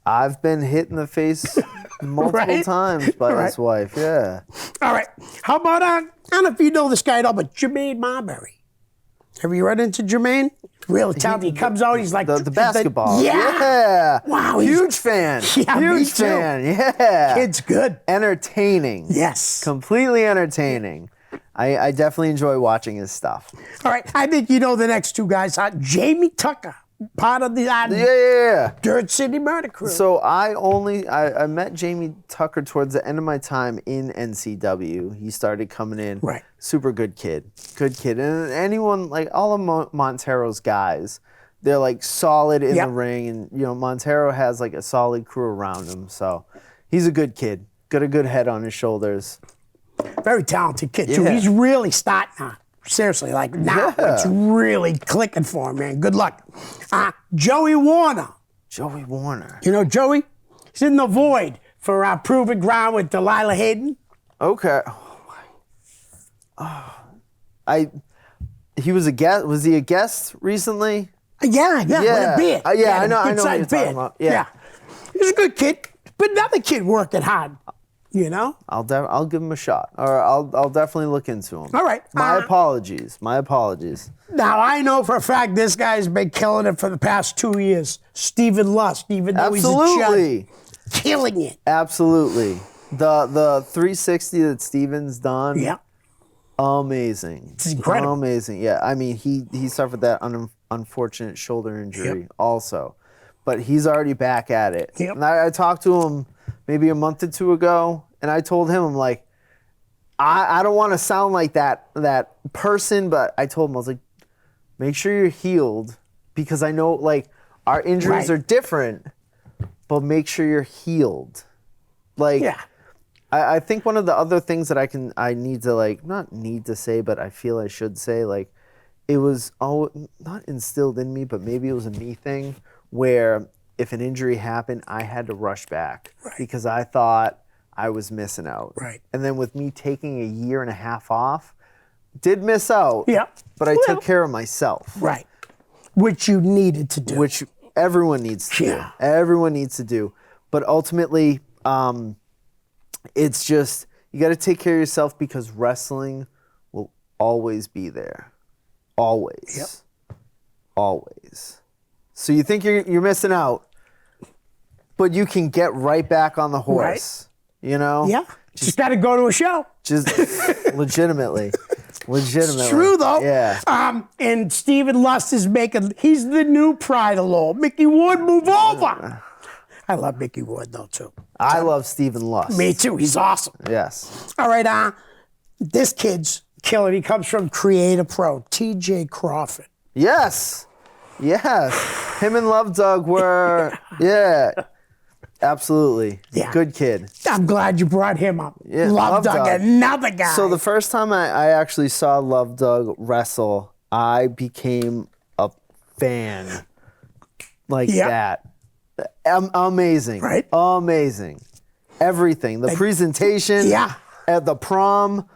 S3: I've been hit in the face multiple times by his wife. Yeah.
S2: All right. How about I don't know if you know this guy at all, but Jermaine Marbury. Have you run into Jermaine? Real talented. He comes out, he's like
S3: the basketball.
S2: Yeah. Wow.
S3: Huge fan.
S2: Yeah,
S3: Huge fan. Yeah.
S2: Kid's good.
S3: Entertaining.
S2: Yes.
S3: Completely entertaining. I definitely enjoy watching his stuff.
S2: All right. I think you know the next two guys. Jamie Tucker, part of the Dirt City Murder Crew.
S3: So I met Jamie Tucker towards the end of my time in NCW. He started coming in.
S2: Right.
S3: Super good kid. Good kid. And anyone, like all of Montero's guys, they're like solid in the ring. And, you know, Montero has like a solid crew around him. So he's a good kid. Got a good head on his shoulders.
S2: Very talented kid, too. He's really starting now. Seriously, like now it's really clicking for him, man. Good luck. Joey Warner.
S3: Joey Warner.
S2: You know Joey? He's in the void for Proving Ground with Delilah Hayden.
S3: Okay. He was a guest. Was he a guest recently?
S2: Yeah. With a beard.
S3: I know what you're talking about. Yeah.
S2: He's a good kid, but another kid working hard. You know?
S3: I'll give him a shot, or I'll definitely look into him.
S2: All right.
S3: My apologies.
S2: Now I know for a fact this guy's been killing it for the past 2 years. Stephen Lust, even though he's a chud, killing it.
S3: Absolutely. The 360 that Steven's done.
S2: Yeah.
S3: Amazing.
S2: It's incredible.
S3: Amazing. Yeah. I mean, he suffered that unfortunate shoulder injury also, but he's already back at it.
S2: Yep.
S3: And I talked to him maybe a month or two ago, and I told him, I'm like, I don't want to sound like that person, but I told him, I was like, make sure you're healed, because I know like our injuries are different, but make sure you're healed. Like, I think one of the other things that I need to like, not need to say, but I feel I should say, like, it was not instilled in me, but maybe it was a me thing where if an injury happened, I had to rush back because I thought I was missing out.
S2: Right.
S3: And then with me taking a year and a half off, did miss out.
S2: Yeah.
S3: But I took care of myself.
S2: Right. Which you needed to do.
S3: Which everyone needs to do. Everyone needs to do. But ultimately, it's just, you got to take care of yourself, because wrestling will always be there. Always.
S2: Yep.
S3: Always. So you think you're missing out, but you can get right back on the horse. You know?
S2: Yeah. Just got to go to a show.
S3: Just legitimately. Legitimately.
S2: It's true, though.
S3: Yeah.
S2: And Stephen Lust is he's the new Pride of Law. Mickey Ward, move over. I love Mickey Ward, though, too.
S3: I love Stephen Lust.
S2: Me, too. He's awesome.
S3: Yes.
S2: All right, this kid's killer. He comes from Creator Pro, TJ Crawford.
S3: Yes. Yes. Him and Love Dog were, yeah. Absolutely.
S2: Yeah.
S3: Good kid.
S2: I'm glad you brought him up.
S3: Yeah,
S2: Love Dog, another guy.
S3: So the first time I actually saw Love Dog wrestle, I became a fan like that. Amazing.
S2: Right?
S3: Amazing. Everything. The presentation.
S2: Yeah.
S3: At the prom.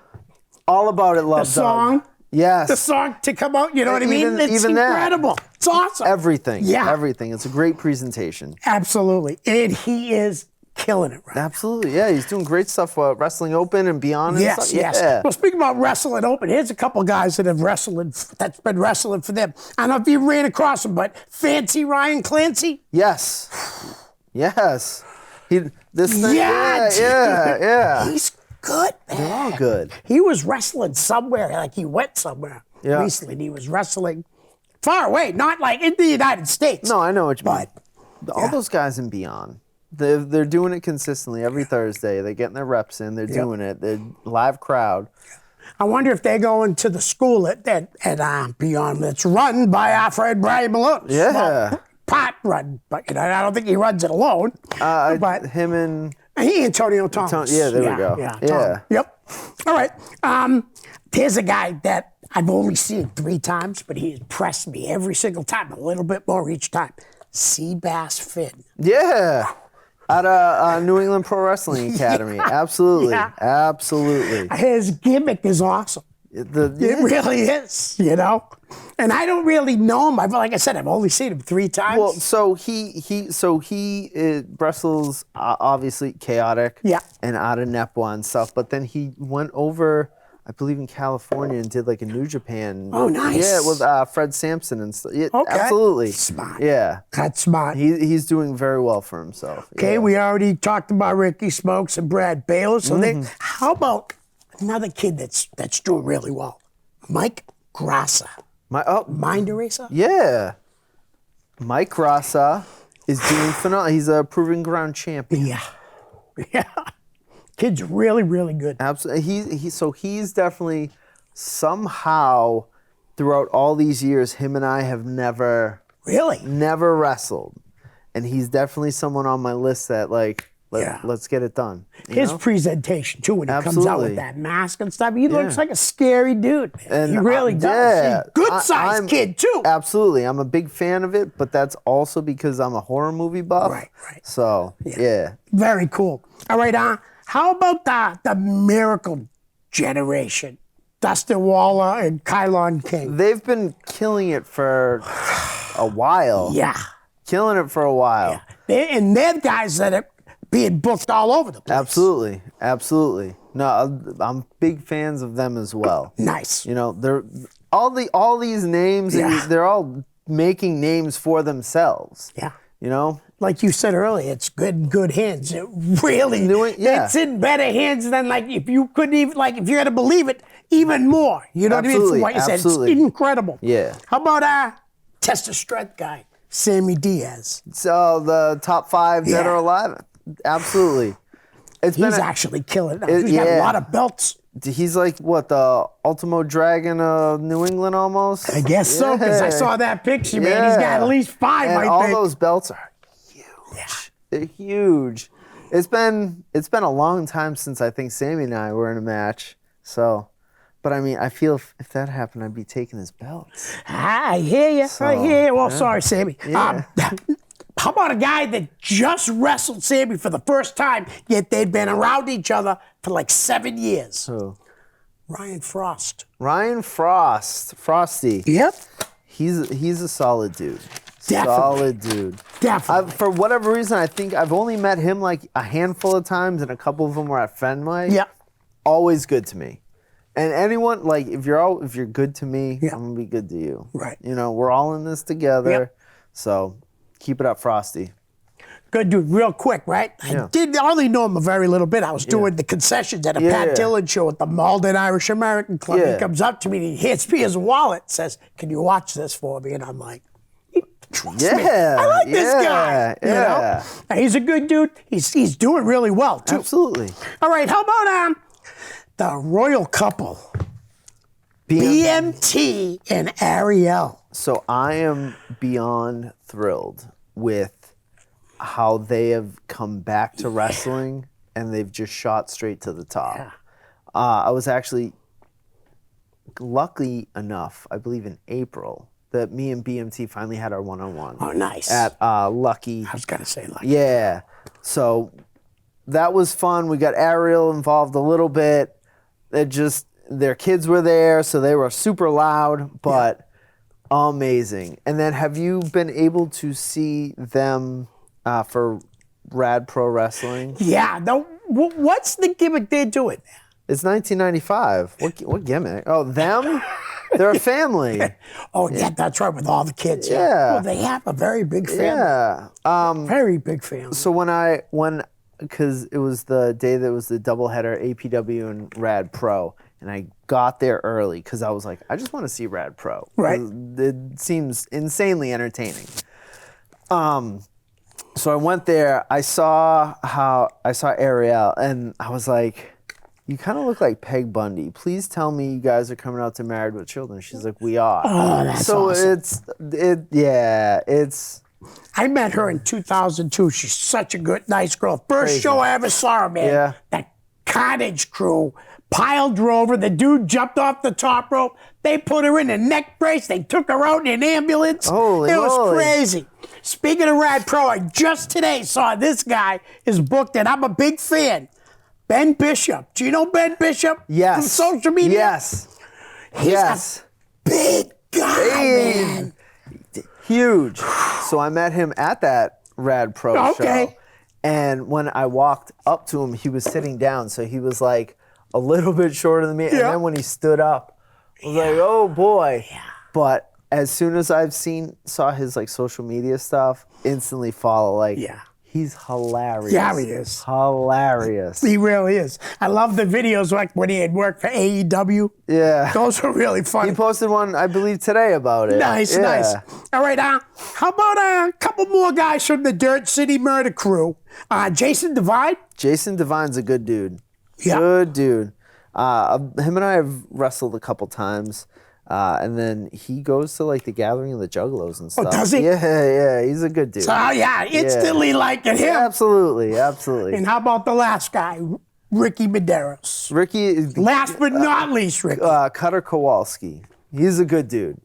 S3: All about it, Love Dog.
S2: The song.
S3: Yes.
S2: The song to come out, you know what I mean? It's
S3: even that.
S2: incredible. It's awesome.
S3: Everything.
S2: Yeah.
S3: Everything. It's a great presentation.
S2: Absolutely. And he is killing it right
S3: Absolutely. Yeah, he's doing great stuff Wrestling Open and beyond.
S2: Yes,
S3: and stuff.
S2: yes.
S3: Yeah.
S2: Well, speaking about wrestling open, here's a couple guys that have that's been wrestling for them. I don't know if you ran across them, but Fancy Ryan Clancy.
S3: Yes. Yes. This thing.
S2: Yeah,
S3: Yeah.
S2: He's good, man.
S3: They're all good.
S2: He was wrestling somewhere, like he went somewhere recently. And he was wrestling far away, not like in the United States.
S3: No, I know what you mean.
S2: But
S3: All those guys and beyond, they're doing it consistently every Thursday. They're getting their reps in. They're doing it. They're live crowd.
S2: I wonder if they're going to the school at Beyond that's run by our friend Brian Malone.
S3: Yeah.
S2: Well, part run, but I don't think he runs it alone. But
S3: Him and
S2: Antonio Thomas.
S3: yeah, there we go.
S2: Yeah.
S3: Yeah.
S2: Yep. All right. There's a guy that I've only seen 3 times, but he impressed me every single time, a little bit more each time. Seabass Finn.
S3: Yeah. At New England Pro Wrestling Academy. Absolutely.
S2: Yeah.
S3: Absolutely.
S2: His gimmick is awesome. It really is, And I don't really know him. Like I said, I've only seen him 3 times.
S3: Well, so he wrestles obviously chaotic, and out of Nepwa and stuff. But then he went over, I believe, in California and did like a New Japan.
S2: Oh, nice.
S3: Yeah, with Fred Sampson and stuff. Yeah,
S2: Okay.
S3: absolutely.
S2: Smart.
S3: Yeah,
S2: That's smart.
S3: he's doing very well for himself.
S2: Okay,
S3: yeah.
S2: we already talked about Ricky Smokes and Brad Baylor. So how about another kid that's doing really well? Mike Grassa. Mind Eraser?
S3: Yeah. Mike Rasa is doing phenomenal. He's a proving ground champion.
S2: Yeah. Kid's really, really good.
S3: Absolutely. He's definitely somehow throughout all these years, him and I have never wrestled. And he's definitely someone on my list that let's get it done.
S2: His presentation too, when he comes out with that mask and stuff, he looks like a scary dude. And he really does.
S3: Yeah.
S2: He's a good-sized kid too.
S3: Absolutely. I'm a big fan of it, but that's also because I'm a horror movie buff.
S2: Right.
S3: So, yeah.
S2: Very cool. All right, how about the Miracle Generation? Dustin Waller and Kylon King.
S3: They've been killing it for a while.
S2: Yeah.
S3: Killing it for a while.
S2: Yeah. They're guys that are being booked all over the place.
S3: Absolutely. No, I'm big fans of them as well.
S2: Nice.
S3: They're all these names, and they're all making names for themselves.
S2: Yeah.
S3: Like
S2: you said earlier, it's good hands. It really, it's in better hands than if you couldn't even, if you're gonna believe it, even more. You know what I mean? From what you said, it's incredible.
S3: Yeah.
S2: How about test of strength guy, Sammy Diaz?
S3: So the top 5 dead or alive. Absolutely.
S2: He's actually killing it. He's got a lot of belts.
S3: He's like, what, the Ultimo Dragon of New England almost?
S2: I guess so, because I saw that picture, man. He's got at least 5,
S3: and
S2: I
S3: all
S2: think.
S3: those belts are huge.
S2: Yeah.
S3: They're huge. It's been a long time since I think Sammy and I were in a match. So, but I mean, I feel if that happened, I'd be taking his belts.
S2: I hear you. I hear you. Well, sorry, Sammy.
S3: Yeah.
S2: How about a guy that just wrestled Sammy for the first time, yet they'd been around each other for like 7 years?
S3: Who?
S2: Ryan Frost.
S3: Ryan Frost. Frosty.
S2: Yep.
S3: He's a solid dude.
S2: Definitely.
S3: Solid dude.
S2: Definitely.
S3: For whatever reason, I think I've only met him like a handful of times, and a couple of them were at Fenway.
S2: Yep.
S3: Always good to me. And anyone, if you're good to me, I'm gonna be good to you.
S2: Right.
S3: We're all in this together.
S2: Yep.
S3: So keep it up, Frosty.
S2: good dude. Real quick, right?
S3: Yeah.
S2: I only know him a very little bit. I was doing the concessions at a Pat Dillon show at the Malden Irish American Club.
S3: Yeah.
S2: He comes up to me and he hands me his wallet, says, "Can you watch this for me?" And I'm like, trust me. I like this guy. You know? And he's a good dude. He's doing really well, too.
S3: Absolutely.
S2: All right, how about the royal couple? BMT and Ariel.
S3: So I am beyond thrilled with how they have come back to wrestling and they've just shot straight to the top.
S2: Yeah.
S3: I was actually lucky enough, I believe in April, that me and BMT finally had our one-on-one.
S2: Oh, nice.
S3: At Lucky.
S2: I was going to say Lucky.
S3: Yeah. So that was fun. We got Ariel involved a little bit. Their kids were there, so they were super loud, but amazing. And then have you been able to see them for Rad Pro Wrestling?
S2: Yeah. What's the gimmick they're doing?
S3: It's 1995. What gimmick? Oh, them? They're a family.
S2: Oh, yeah, that's right, with all the kids.
S3: Yeah.
S2: Well, they have a very big family.
S3: Yeah.
S2: Very big family.
S3: So because it was the day that was the doubleheader, APW and Rad Pro, and I got there early because I was like, I just want to see Rad Pro.
S2: Right.
S3: It seems insanely entertaining. So I went there. I saw Ariel, and I was like, "You kind of look like Peg Bundy. Please tell me you guys are coming out to Married with Children." She's like, "We are."
S2: Oh, that's
S3: so
S2: awesome.
S3: it's.
S2: I met her in 2002. She's such a nice girl. First
S3: Crazy.
S2: show I ever saw her, man.
S3: Yeah.
S2: That cottage crew piled her over. The dude jumped off the top rope. They put her in a neck brace. They took her out in an ambulance.
S3: Holy
S2: it was
S3: moly.
S2: crazy. Speaking of Rad Pro, I just today saw this guy is booked, and I'm a big fan. Ben Bishop. Do you know Ben Bishop?
S3: Yes.
S2: From social media?
S3: Yes.
S2: He's
S3: yes.
S2: a big guy, man.
S3: Huge. So I met him at that Rad Pro show. And when I walked up to him, he was sitting down. So he was like a little bit shorter than me. And then when he stood up, I was like, oh boy. Yeah. But as soon as saw his like social media stuff, instantly follow. Like, he's hilarious.
S2: Yeah, he is.
S3: Hilarious.
S2: He really is. I love the videos like when he had worked for AEW.
S3: Yeah.
S2: Those were really funny.
S3: He posted one, I believe, today about it.
S2: Nice, nice. All right, how about a couple more guys from the Dirt City Murder crew? Jason Devine?
S3: Jason Devine's a good dude.
S2: Yeah.
S3: Good dude. Him and I have wrestled a couple times. And then he goes to like the Gathering of the Juggalos and stuff.
S2: Oh, does he?
S3: Yeah, he's a good dude.
S2: So, instantly liking him.
S3: Absolutely.
S2: And how about the last guy, Ricky Medeiros?
S3: Ricky.
S2: Last but not least, Ricky.
S3: Cutter Kowalski. He's a good dude.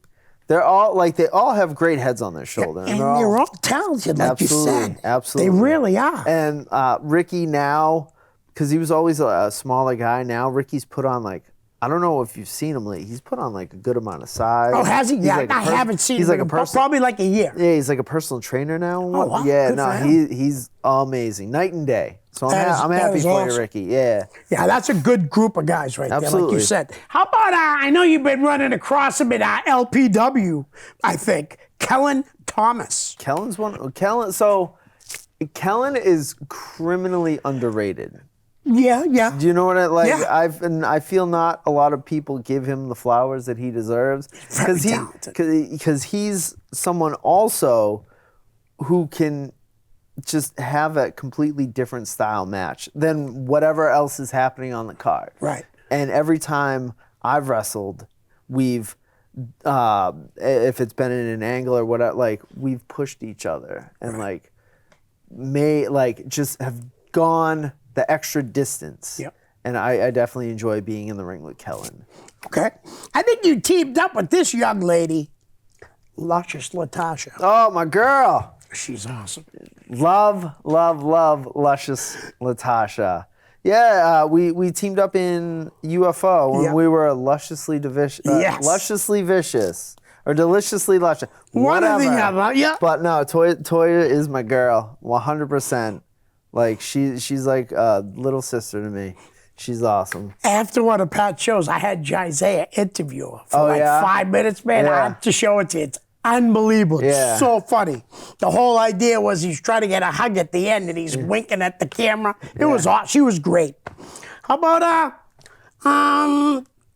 S3: They all have great heads on their shoulder.
S2: And they're all talented, like you said.
S3: Absolutely.
S2: They really are.
S3: And Ricky now, because he was always a smaller guy, now Ricky's put on like, I don't know if you've seen him lately. He's put on like a good amount of size.
S2: Oh, has he?
S3: He's
S2: Yeah,
S3: like
S2: I haven't seen
S3: he's
S2: him.
S3: Like a
S2: Probably like a year.
S3: Yeah, he's like a personal trainer now.
S2: Oh, wow.
S3: Yeah,
S2: Good
S3: no,
S2: for him.
S3: he's amazing. Night and day. So I'm
S2: That
S3: happy
S2: is
S3: for
S2: awesome.
S3: you, Ricky. Yeah.
S2: Yeah, that's a good group of guys right there, like
S3: Absolutely.
S2: you said. How about, I know you've been running across him at LPW, I think. Kellen Thomas.
S3: Kellen's one. Kellen is criminally underrated.
S2: Yeah.
S3: Do you know what I like?
S2: Yeah.
S3: I feel not a lot of people give him the flowers that he deserves
S2: Very talented.
S3: because he's someone also who can just have a completely different style match than whatever else is happening on the card.
S2: Right.
S3: And every time I've wrestled, we've if it's been in an angle or whatever, like we've pushed each other and just have gone the extra distance.
S2: Yep.
S3: And I definitely enjoy being in the ring with Kellen.
S2: Okay. I think you teamed up with this young lady, Luscious Latasha.
S3: Oh, my girl.
S2: She's awesome.
S3: Love Luscious Latasha. Yeah, we teamed up in UFO when we were lusciously vicious. Or deliciously luscious.
S2: One or the
S3: Whatever.
S2: other, yeah.
S3: But no, Toya is my girl, 100%. Like she's like a little sister to me. She's awesome.
S2: After one of Pat's shows, I had Isaiah interview her for 5 minutes, man. I have to show it to you. It's unbelievable.
S3: Yeah.
S2: It's so funny. The whole idea was he's trying to get a hug at the end, and he's winking at the camera. It was awesome. She was great. How about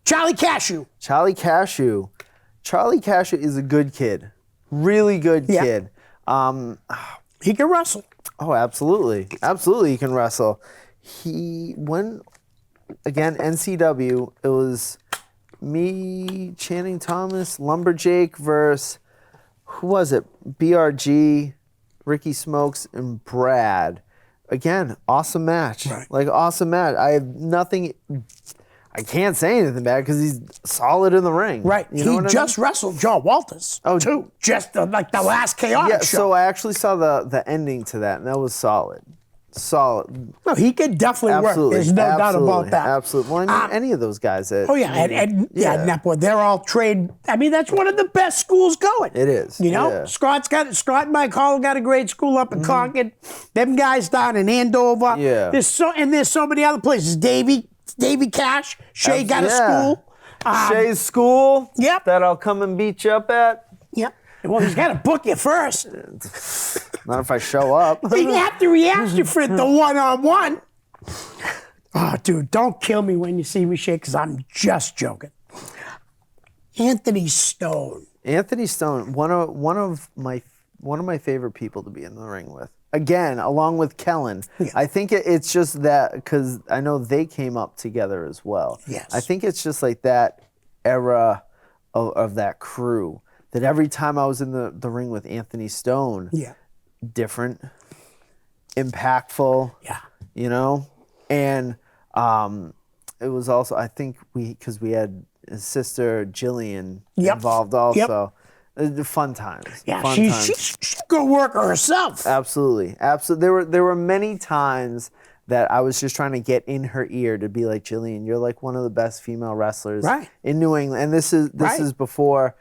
S2: Charlie Cashew?
S3: Charlie Cashew. Charlie Cashew is a good kid. Really good
S2: Yeah.
S3: kid.
S2: He can wrestle.
S3: Oh, absolutely. Absolutely, he can wrestle. Again, NCW, it was me, Channing Thomas, Lumberjake versus, who was it? BRG, Ricky Smokes, and Brad. Again, awesome match.
S2: Right.
S3: Like, awesome match. I have nothing, I can't say anything bad because he's solid in the ring.
S2: Right.
S3: You know
S2: He
S3: what I
S2: just wrestled John Walters, too. Just like the last chaotic
S3: Yeah,
S2: show.
S3: so I actually saw the ending to that, and that was solid. Solid.
S2: No, he could definitely work.
S3: Absolutely.
S2: There's no doubt about that.
S3: Absolutely. Well, I mean, any of those guys.
S2: Oh, yeah. And Network, they're all trained. I mean, that's one of the best schools going.
S3: It is.
S2: You know,
S3: Yeah.
S2: Scott and Mike Hall got a great school up in Concord. Them guys down in Andover.
S3: Yeah.
S2: There's so many other places. Davy Cash. Shay got a school.
S3: Shay's school.
S2: Yep.
S3: That I'll come and beat you up at.
S2: Yep. Well, he's got to book you first.
S3: Not if I show up.
S2: You have to react you for the one-on-one. Oh, dude, don't kill me when you see me shake, because I'm just joking. Anthony Stone.
S3: Anthony Stone, one of my favorite people to be in the ring with. Again, along with Kellen.
S2: Yeah.
S3: I think it's just that because I know they came up together as well.
S2: Yes.
S3: I think it's just like that era of that crew that every time I was in the ring with Anthony Stone,
S2: Yeah.
S3: different, impactful.
S2: Yeah.
S3: You know, and it was also, I think because we had his sister Jillian
S2: Yep.
S3: involved also. Fun times.
S2: Yeah,
S3: Fun
S2: she's
S3: times.
S2: a good worker herself.
S3: Absolutely. There were many times that I was just trying to get in her ear to be like, Jillian, you're like one of the best female wrestlers
S2: Right.
S3: in New England. And this is
S2: Right.
S3: before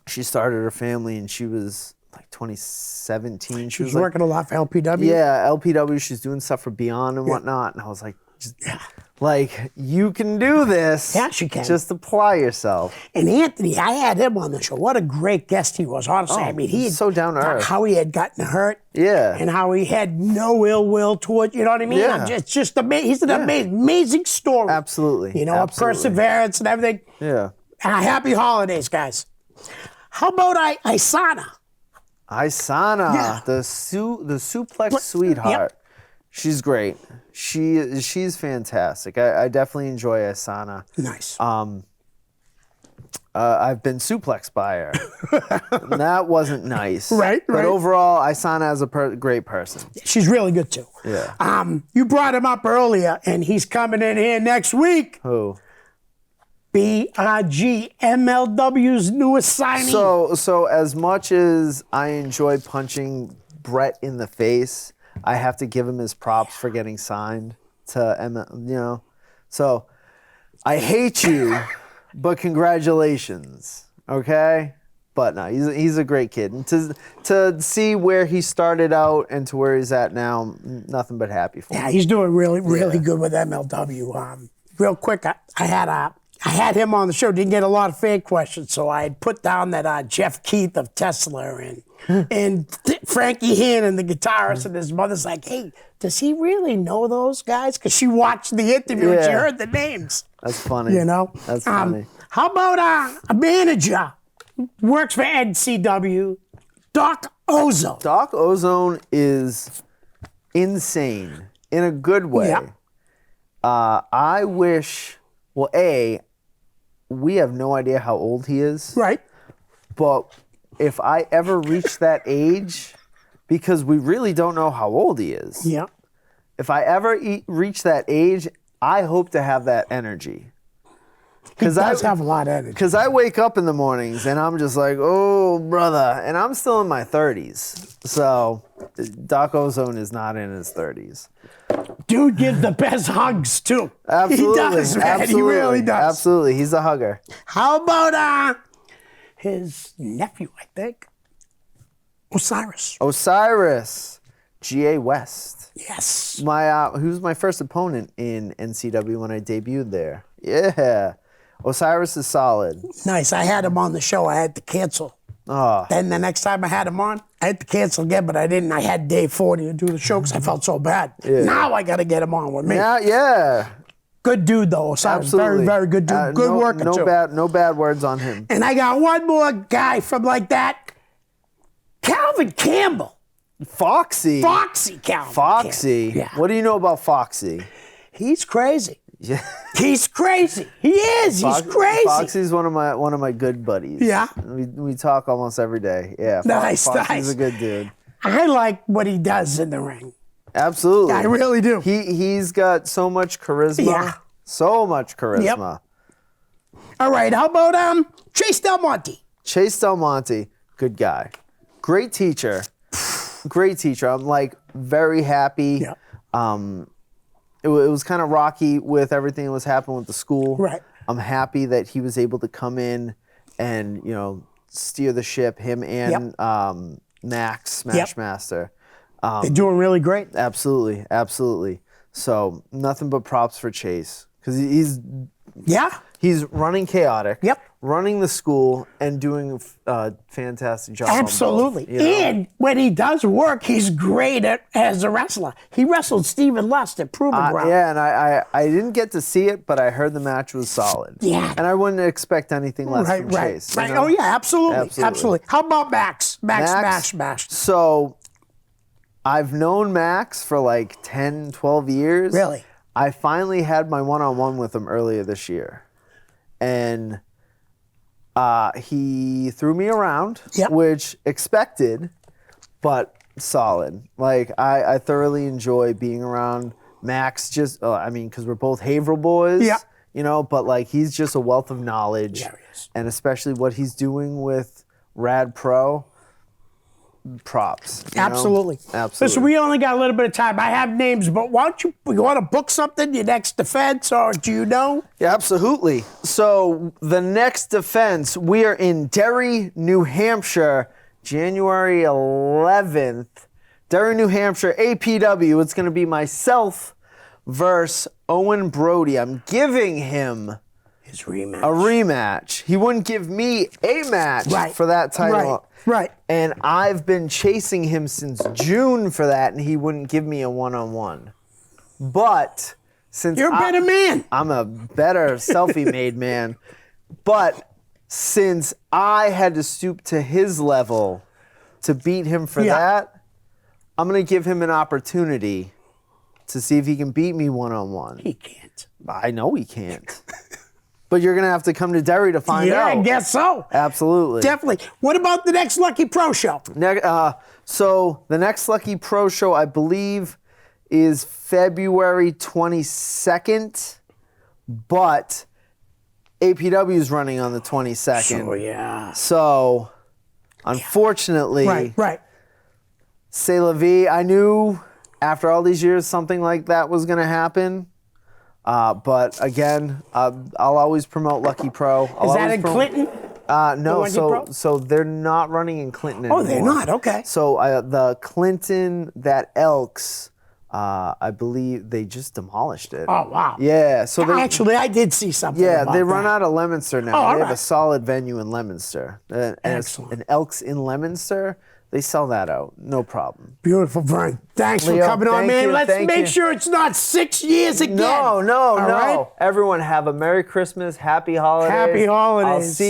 S3: she started her family, and she was like 2017.
S2: She was working a lot for LPW.
S3: Yeah, LPW. She's doing stuff for Beyond and whatnot. And I was like, like, you can do this.
S2: Yeah, she can.
S3: Just apply yourself.
S2: And Anthony, I had him on the show. What a great guest he was, honestly. I mean, he had
S3: so down to earth.
S2: how he had gotten hurt.
S3: Yeah.
S2: And how he had no ill will towards, you know what I mean?
S3: Yeah.
S2: It's just amazing. He's an amazing story.
S3: Absolutely.
S2: You know,
S3: Absolutely.
S2: perseverance and everything.
S3: Yeah.
S2: Happy holidays, guys. How about Isana?
S3: Isana,
S2: Yeah.
S3: the suplex sweetheart. She's great. She's fantastic. I definitely enjoy Isana.
S2: Nice.
S3: I've been suplexed by her. And that wasn't nice.
S2: Right,
S3: But
S2: right.
S3: overall, Isana is a great person.
S2: She's really good, too.
S3: Yeah.
S2: You brought him up earlier, and he's coming in here next week.
S3: Who?
S2: BRG, MLW's newest signee.
S3: So as much as I enjoy punching Brett in the face, I have to give him his props for getting signed to you know. So I hate you, but congratulations. Okay? But no, he's a great kid. And to see where he started out and to where he's at now, nothing but happy for him.
S2: Yeah, he's doing really good with MLW. Real quick, I had him on the show. Didn't get a lot of fan questions, so I had put down that Jeff Keith of Tesla and Frankie Hannon, the guitarist, and his mother's like, "Hey, does he really know those guys?" Because she watched the interview and she
S3: Yeah.
S2: heard the names.
S3: That's funny.
S2: You know,
S3: That's funny.
S2: How about a manager works for NCW, Doc Ozone?
S3: Doc Ozone is insane in a good way.
S2: Yeah.
S3: I wish, well, we have no idea how old he is.
S2: Right.
S3: But if I ever reach that age, because we really don't know how old he is.
S2: Yeah.
S3: If I ever reach that age, I hope to have that energy.
S2: He does have a lot of energy.
S3: Because I wake up in the mornings and I'm just like, oh, brother. And I'm still in my 30s. So Doc Ozone is not in his 30s.
S2: Dude gives the best hugs, too.
S3: Absolutely.
S2: He does, man.
S3: Absolutely.
S2: He really does.
S3: Absolutely. He's a hugger.
S2: How about his nephew, I think? Osiris.
S3: G.A. West.
S2: Yes.
S3: He was my first opponent in NCW when I debuted there. Yeah. Osiris is solid.
S2: Nice. I had him on the show. I had to cancel.
S3: Oh,
S2: Then the next time I had him on, I had to cancel again, but I didn't. I had day 40 to do the show because I felt so bad.
S3: Yeah.
S2: Now I got to get him on with me.
S3: yeah.
S2: Good dude, though. Osiris. Very,
S3: Absolutely.
S2: very good dude. Good worker, too.
S3: No bad words on him.
S2: And I got one more guy from like that. Calvin Campbell.
S3: Foxy.
S2: Foxy Calvin
S3: Foxy.
S2: Campbell. Yeah.
S3: What do you know about Foxy?
S2: He's crazy.
S3: Yeah.
S2: He's crazy. He is. He's crazy.
S3: Foxy's one of my good buddies.
S2: Yeah.
S3: We talk almost every day. Yeah.
S2: Nice,
S3: Foxy's
S2: nice.
S3: a good dude.
S2: I like what he does in the ring.
S3: Absolutely.
S2: I really do.
S3: He's got so much charisma.
S2: Yeah.
S3: So much charisma.
S2: All right. How about Chase Del Monte?
S3: Chase Del Monte, good guy. Great teacher. Great teacher. I'm like very happy.
S2: Yeah.
S3: It was kind of rocky with everything that was happening with the school.
S2: Right.
S3: I'm happy that he was able to come in and, steer the ship, him and Max, Smashmaster.
S2: They're doing really great.
S3: Absolutely, absolutely. So nothing but props for Chase because he's running Chaotic, running the school, and doing a fantastic job.
S2: Absolutely.
S3: On both,
S2: And when he does work, he's great as a wrestler. He wrestled Stephen Lust at Proving Ground.
S3: Yeah, and I didn't get to see it, but I heard the match was solid.
S2: Yeah.
S3: And I wouldn't expect anything less from Chase.
S2: Right.
S3: You know?
S2: Oh, yeah, absolutely. Absolutely. How about Max?
S3: Max
S2: Smash.
S3: So I've known Max for like 10, 12 years.
S2: Really?
S3: I finally had my one-on-one with him earlier this year. And he threw me around, which expected, but solid. Like, I thoroughly enjoy being around Max, because we're both Haverhill boys, but like, he's just a wealth of knowledge.
S2: Yeah, he is.
S3: And especially what he's doing with Rad Pro, props.
S2: Absolutely. Listen, we only got a little bit of time. I have names, but you want to book something, your next defense, or do you know?
S3: Yeah, absolutely. So the next defense, we are in Derry, New Hampshire, January 11th. Derry, New Hampshire, APW. It's going to be myself versus Owen Brody. I'm giving him
S2: His rematch.
S3: a rematch. He wouldn't give me a match for that title.
S2: Right.
S3: And I've been chasing him since June for that, and he wouldn't give me a one-on-one. But since
S2: You're a better man.
S3: I'm a better selfie-made man. But since I had to stoop to his level to beat him for that, I'm going to give him an opportunity to see if he can beat me one-on-one.
S2: He can't.
S3: I know he can't. But you're going to have to come to Derry to find out.
S2: Yeah, I guess so.
S3: Absolutely.
S2: Definitely. What about the next Lucky Pro show?
S3: So the next Lucky Pro show, I believe, is February 22nd, but APW is running on the 22nd.
S2: Oh, yeah.
S3: So, unfortunately,
S2: Right.
S3: C'est la vie. I knew after all these years something like that was going to happen. But again, I'll always promote Lucky Pro.
S2: Is that in Clinton?
S3: No,
S2: Lucky Pro?
S3: so they're not running in Clinton anymore.
S2: Oh, they're not? Okay.
S3: So the Clinton, that Elks, I believe they just demolished it.
S2: Oh, wow.
S3: Yeah. So
S2: Actually, I did see something about
S3: they run
S2: that.
S3: out of Leominster now.
S2: Oh, all
S3: they have a
S2: right.
S3: solid venue in Leominster. And
S2: Excellent.
S3: an Elks in Leominster, they sell that out. No problem.
S2: Beautiful, Vern. Thanks for
S3: Leo,
S2: coming on,
S3: thank
S2: man.
S3: you,
S2: Let's
S3: thank
S2: make
S3: you.
S2: sure it's not 6 years again.
S3: No.
S2: All right?
S3: Everyone have a Merry Christmas, Happy Holidays.
S2: Happy holidays.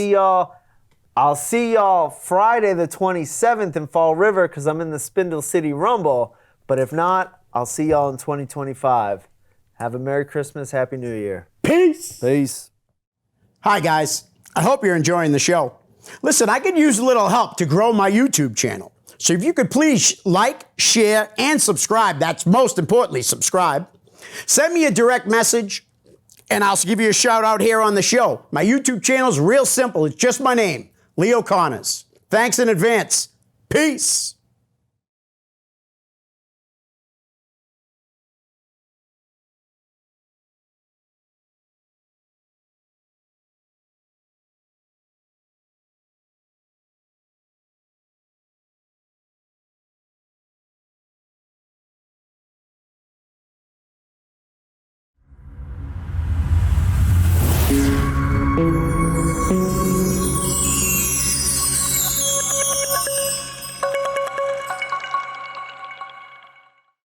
S3: I'll see y'all Friday the 27th in Fall River because I'm in the Spindle City Rumble. But if not, I'll see y'all in 2025. Have a Merry Christmas, Happy New Year.
S2: Peace.
S3: Peace.
S2: Hi, guys. I hope you're enjoying the show. Listen, I could use a little help to grow my YouTube channel. So if you could please like, share, and subscribe, that's most importantly, subscribe. Send me a direct message, and I'll give you a shout out here on the show. My YouTube channel is real simple. It's just my name, Leo Connors. Thanks in advance. Peace.